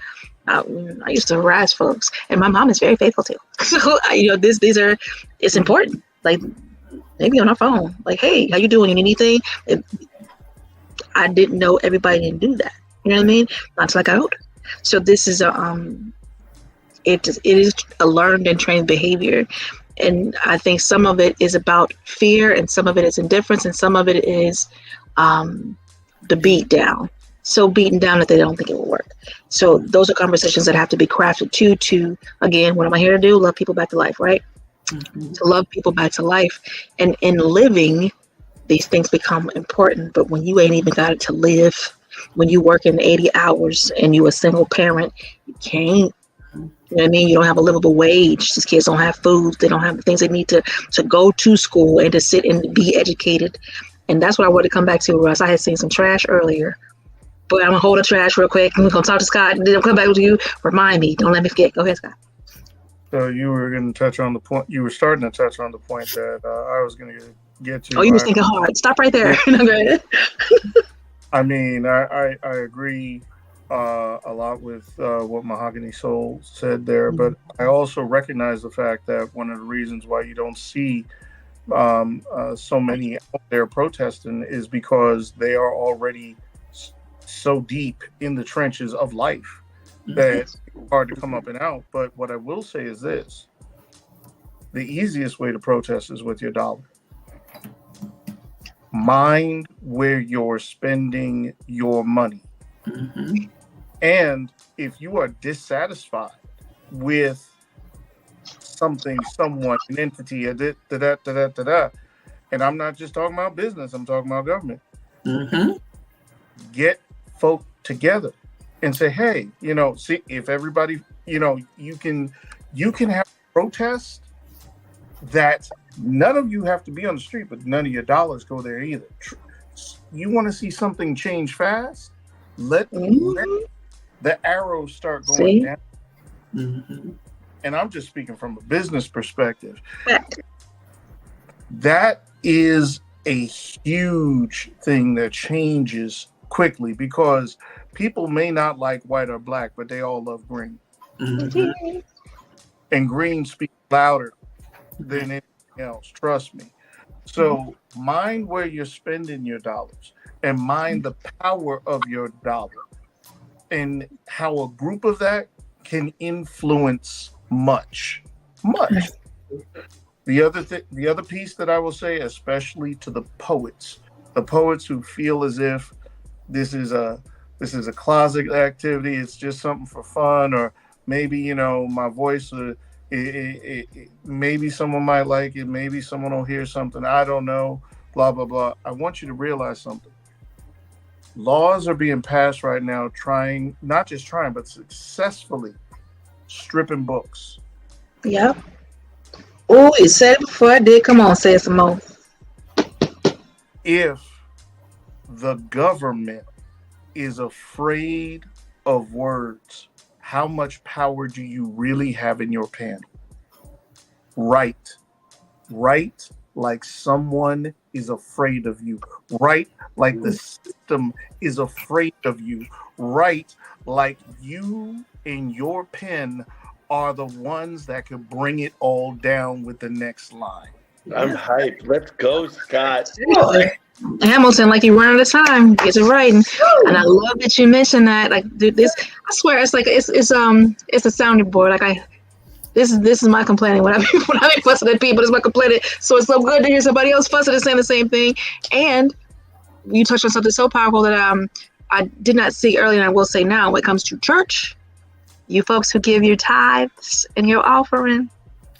I used to harass folks, and my mom is very faithful too. So it's important. Like, maybe on our phone, like, hey, how you doing? You need anything? I didn't know everybody didn't do that. You know what I mean? Not until I got older. So this is it is a learned and trained behavior, and I think some of it is about fear, and some of it is indifference, and some of it is the beat down. So beaten down that they don't think it will work. So those are conversations that have to be crafted to again, what am I here to do? Love people back to life, right? To love people back to life, and in living, these things become important. But when you ain't even got it to live, when you work in 80 hours and you a single parent, you can't. You know what I mean? You don't have a livable wage. These kids don't have food. They don't have the things they need to go to school and to sit and be educated. And that's what I wanted to come back to, Russ. I had seen some trash earlier, but I'm gonna hold the trash real quick. I'm gonna talk to Scott, and then I'll come back to you. Remind me. Don't let me forget. Go ahead, Scott. So you were going to touch on the point. You were starting to touch on the point that I was going to get to. Oh, you were thinking hard. Stop right there. No, go ahead. I mean, I agree a lot with what Mahogany Soul said there, but I also recognize the fact that one of the reasons why you don't see so many out there protesting is because they are already so deep in the trenches of life that it's hard to come up and out. But what I will say is this: the easiest way to protest is with your dollar. Mind where you're spending your money. And if you are dissatisfied with something, someone, an entity, and I'm not just talking about business, I'm talking about government. Get folk together and say, hey, see, if everybody, you can have protests that none of you have to be on the street, but none of your dollars go there either. You want to see something change fast? Let the arrows start going down. And I'm just speaking from a business perspective. That is a huge thing that changes quickly because people may not like white or black, but they all love green. And green speaks louder than anything else, trust me. So mind where you're spending your dollars and mind the power of your dollar and how a group of that can influence much. The other piece that I will say, especially to the poets who feel as if this is a closet activity, it's just something for fun, or maybe my voice maybe someone might like it, maybe someone will hear something, I don't know, blah blah blah. I want you to realize something. Laws are being passed right now not just trying but successfully stripping books. Yep. Oh, you said it before I did. Come on, say it some more. if the government is afraid of words, how much power do you really have in your pen? Write like someone is afraid of you. Write like the system is afraid of you. Write like you and your pen are the ones that could bring it all down with the next line. I'm hyped. Let's go, Scott. Hamilton, like you run out of time, get to writing, and I love that you mentioned that. Like, dude, this, I swear, it's like it's a sounding board. Like this is my complaining when I be fussing at people. It's my complaining. So it's so good to hear somebody else fussing and saying the same thing. And you touched on something so powerful that I did not see earlier, and I will say now. When it comes to church, you folks who give your tithes and your offering.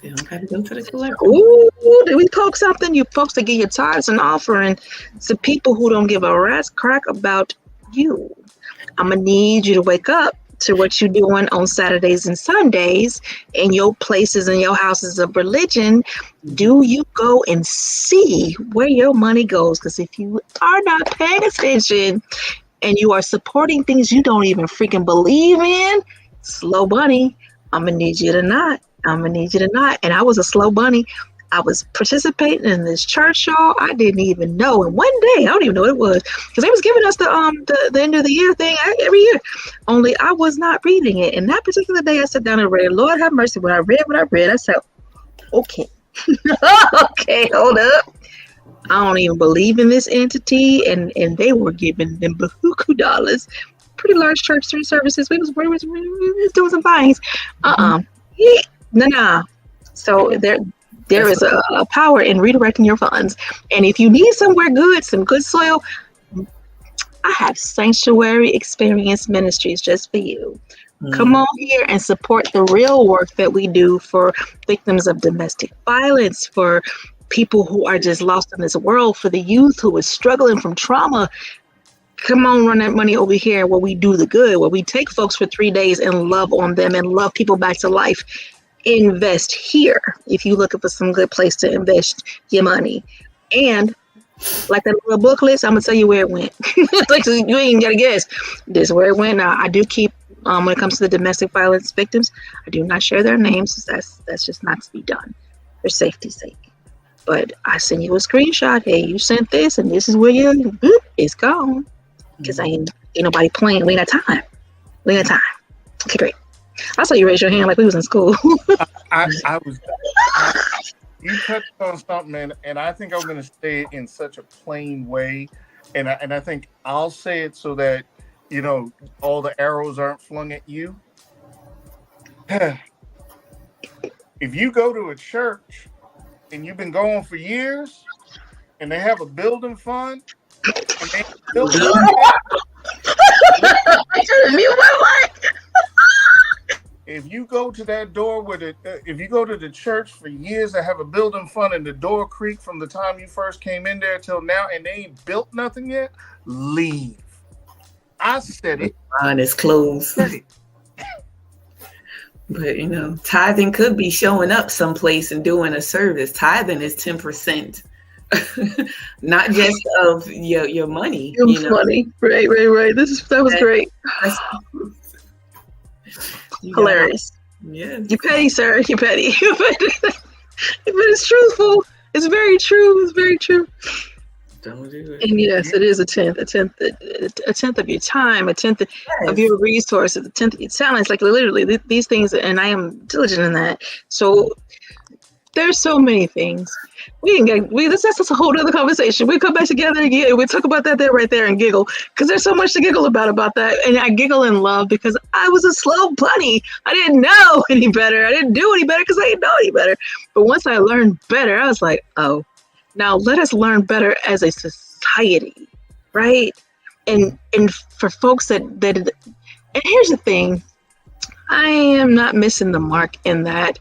You don't have to go to the collector. Ooh, did we poke something? You folks to give your tithes and offering to people who don't give a rat's crack about you. I'm going to need you to wake up to what you're doing on Saturdays and Sundays in your places and your houses of religion. Do you go and see where your money goes? Because if you are not paying attention and you are supporting things you don't even freaking believe in, slow bunny, I'm going to need you to not. And I was a slow bunny. I was participating in this church, y'all. I didn't even know. And one day, I don't even know what it was, because they was giving us the end of the year thing every year. Only I was not reading it. And that particular day, I sat down and read. Lord have mercy. When I read what I read, I said, okay, okay, hold up. I don't even believe in this entity. And they were giving them buku dollars. Pretty large church, 3 services. We was doing some things. No. So there is a power in redirecting your funds. And if you need somewhere good, some good soil, I have Sanctuary Experience Ministries just for you. Come on here and support the real work that we do for victims of domestic violence, for people who are just lost in this world, for the youth who is struggling from trauma. Come on, run that money over here where we do the good, where we take folks for 3 days and love on them and love people back to life. Invest here if you're looking for some good place to invest your money. And like that little booklet, I'm gonna tell you where it went. Like, you ain't even gotta guess. This is where it went. Now, I do keep when it comes to the domestic violence victims, I do not share their names. That's just not to be done for safety's sake. But I send you a screenshot. Hey, you sent this, and this is where it's gone. Because ain't nobody playing. We ain't got time. Okay, great. I saw you raise your hand like we was in school. I was. You touched on something, and I think I'm going to say it in such a plain way, and I think I'll say it so that all the arrows aren't flung at you. If you go to a church and you've been going for years, and they have a building fund, and they build if you go to that door if you go to the church for years that have a building fund and the door creaked from the time you first came in there till now and they ain't built nothing yet, leave. I said it. Mine is closed. But tithing could be showing up someplace and doing a service. Tithing is 10%. Not just of your money. Your money. Right. That was great. Hilarious. Yeah. You petty, sir. You petty. But it's truthful. It's very true. Don't do it. And yes, it is a tenth of your time, a tenth of your resources, a tenth of your talents. Like literally these things, and I am diligent in that. So there's so many things. That's a whole other conversation. We come back together again and we talk about that right there and giggle, because there's so much to giggle about that. And I giggle in love because I was a slow bunny. I didn't know any better. I didn't do any better because I didn't know any better. But once I learned better, I was like, oh, now let us learn better as a society, right? And for folks that and here's the thing, I am not missing the mark in that.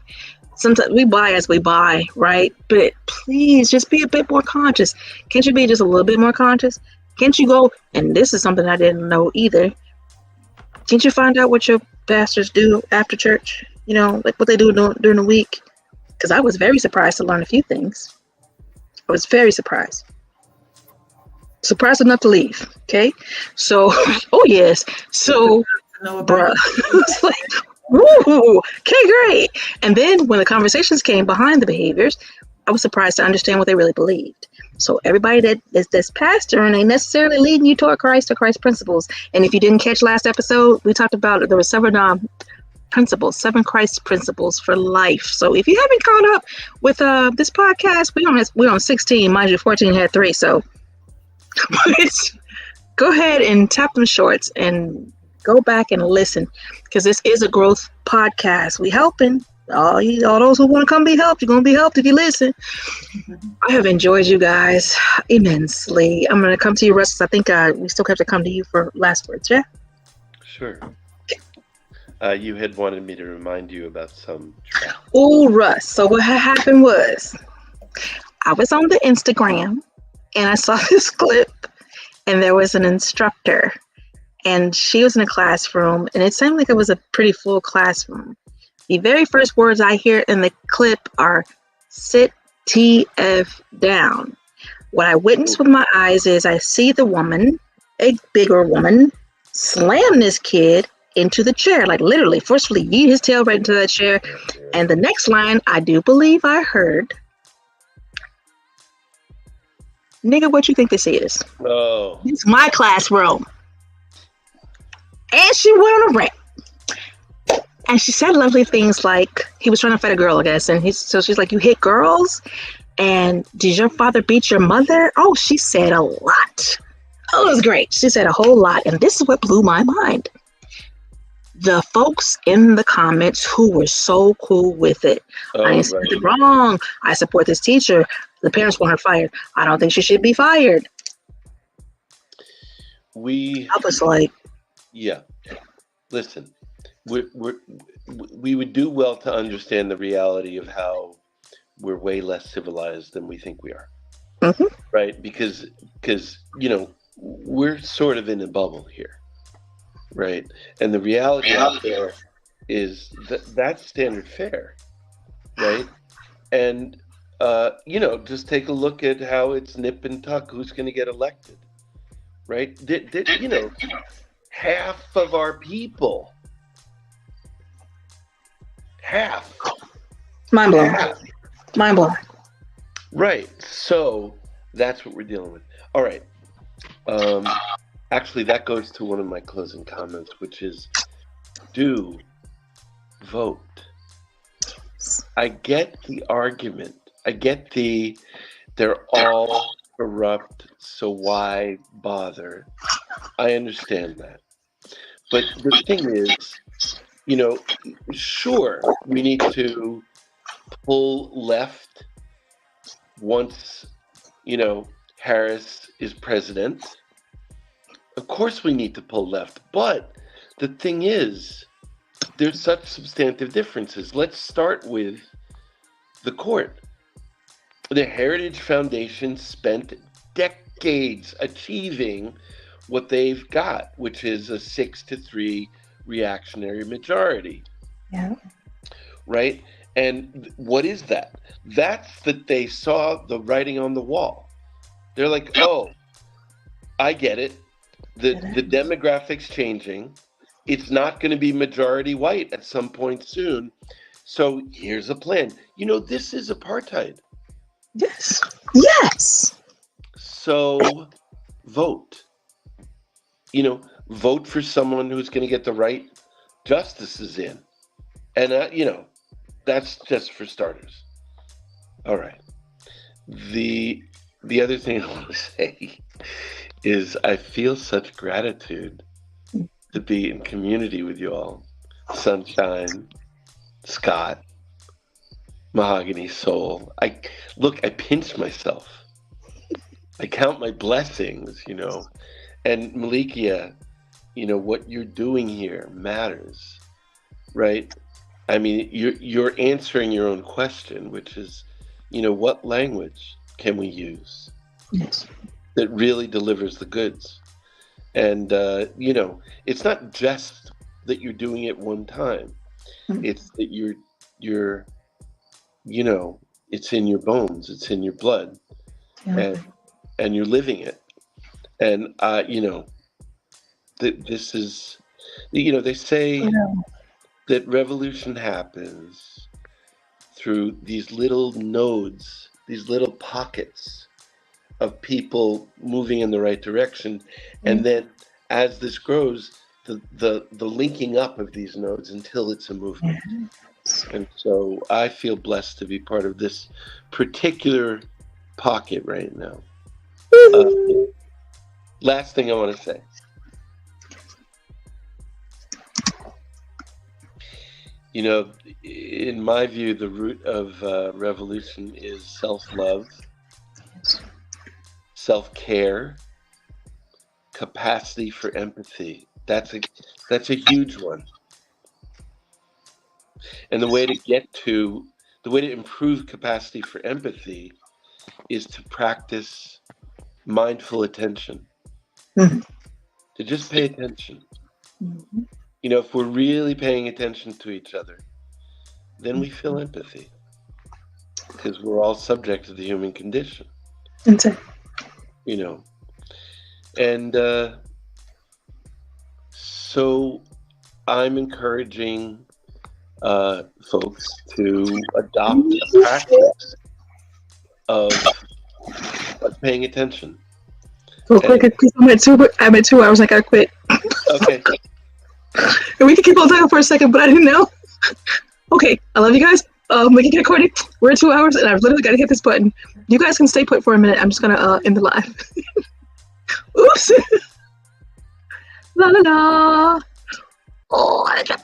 Sometimes we buy as we buy, right? But please just be a bit more conscious. Can't you be just a little bit more conscious? Can't you go, and this is something I didn't know either. Can't you find out what your pastors do after church? Like what they do during the week? Because I was very surprised to learn a few things. I was very surprised. surprised enough to leave. Okay, so oh yes, so know bruh, about it's like, woo, okay, great. And then when the conversations came behind the behaviors, I was surprised to understand what they really believed. So everybody that's pastoring ain't necessarily leading you toward Christ or Christ principles. And if you didn't catch last episode, we talked about there were seven principles, 7 Christ principles for life. So if you haven't caught up with this podcast, we're on 16, mind you, 14 had 3. So go ahead and tap them shorts and go back and listen, because this is a growth podcast. We helping all those who want to come be helped. You're gonna be helped if you listen. I have enjoyed you guys immensely. I'm gonna come to you, Russ. I think we still have to come to you for last words. Yeah. Sure. You had wanted me to remind you about some. Oh, Russ. So what had happened was I was on the Instagram and I saw this clip, and there was an instructor, and she was in a classroom, and it seemed like it was a pretty full classroom. The very first words I hear in the clip are "sit TF down." What I witnessed with my eyes is I see the woman, a bigger woman, slam this kid into the chair, like literally forcefully yeet his tail right into that chair. And the next line, I do believe I heard, "Nigga, what you think this is? Oh. It's my classroom." And she went on a rant. And she said lovely things like, he was trying to fight a girl, I guess. And so she's like, "You hit girls? And did your father beat your mother?" Oh, she said a lot. Oh, it was great. She said a whole lot. And this is what blew my mind. The folks in the comments who were so cool with it. I ain't said it wrong. I support this teacher. The parents want her fired. I don't think she should be fired. I was like, yeah. Listen, we would do well to understand the reality of how we're way less civilized than we think we are. Mm-hmm. Right? Because we're sort of in a bubble here. Right. And the reality out there is that's standard fare. Right. And, just take a look at how it's nip and tuck who's going to get elected. Right. Half of our people. Half. Mind blowing. Mind blowing. Right. So that's what we're dealing with. All right. Actually, that goes to one of my closing comments, which is, do vote. I get the argument. I get they're all corrupt, so why bother? I understand that. But the thing is, sure, we need to pull left once, Harris is president. Of course we need to pull left, but the thing is, there's such substantive differences. Let's start with the court. The Heritage Foundation spent decades achieving what they've got, which is a 6-3 reactionary majority. Yeah. Right? And what is that? That's that they saw the writing on the wall. They're like, oh, I get it. The demographics changing. It's not going to be majority white at some point soon. So here's a plan. This is apartheid. Yes. Yes. So vote. Vote for someone who's going to get the right justices in. And, that's just for starters. All right. The other thing I want to say is I feel such gratitude to be in community with you all. Sunshine, Scott, Mahogany Soul. I pinch myself. I count my blessings, And Malikia, what you're doing here matters, right? I mean, you're answering your own question, which is, what language can we use? Yes. That really delivers the goods. And, it's not just that you're doing it one time. Mm-hmm. It's that you're, it's in your bones, it's in your blood, and you're living it. And this is, they say that revolution happens through these little nodes, these little pockets of people moving in the right direction, and then as this grows, the linking up of these nodes until it's a movement. And so I feel blessed to be part of this particular pocket right now. Last thing I want to say. In my view, the root of revolution is self-love, self-care, capacity for empathy. That's a huge one. And the way to improve capacity for empathy is to practice mindful attention. To just pay attention. If we're really paying attention to each other, then we feel empathy, because we're all subject to the human condition. And so I'm encouraging folks to adopt a practice of paying attention. Real quick, because I'm at 2 hours. I gotta quit. Okay. And we can keep on talking for a second, but I didn't know. Okay, I love you guys. We can get recording. We're at 2 hours, and I've literally got to hit this button. You guys can stay put for a minute. I'm just gonna end the live. Oops. La la la. Oh, I got.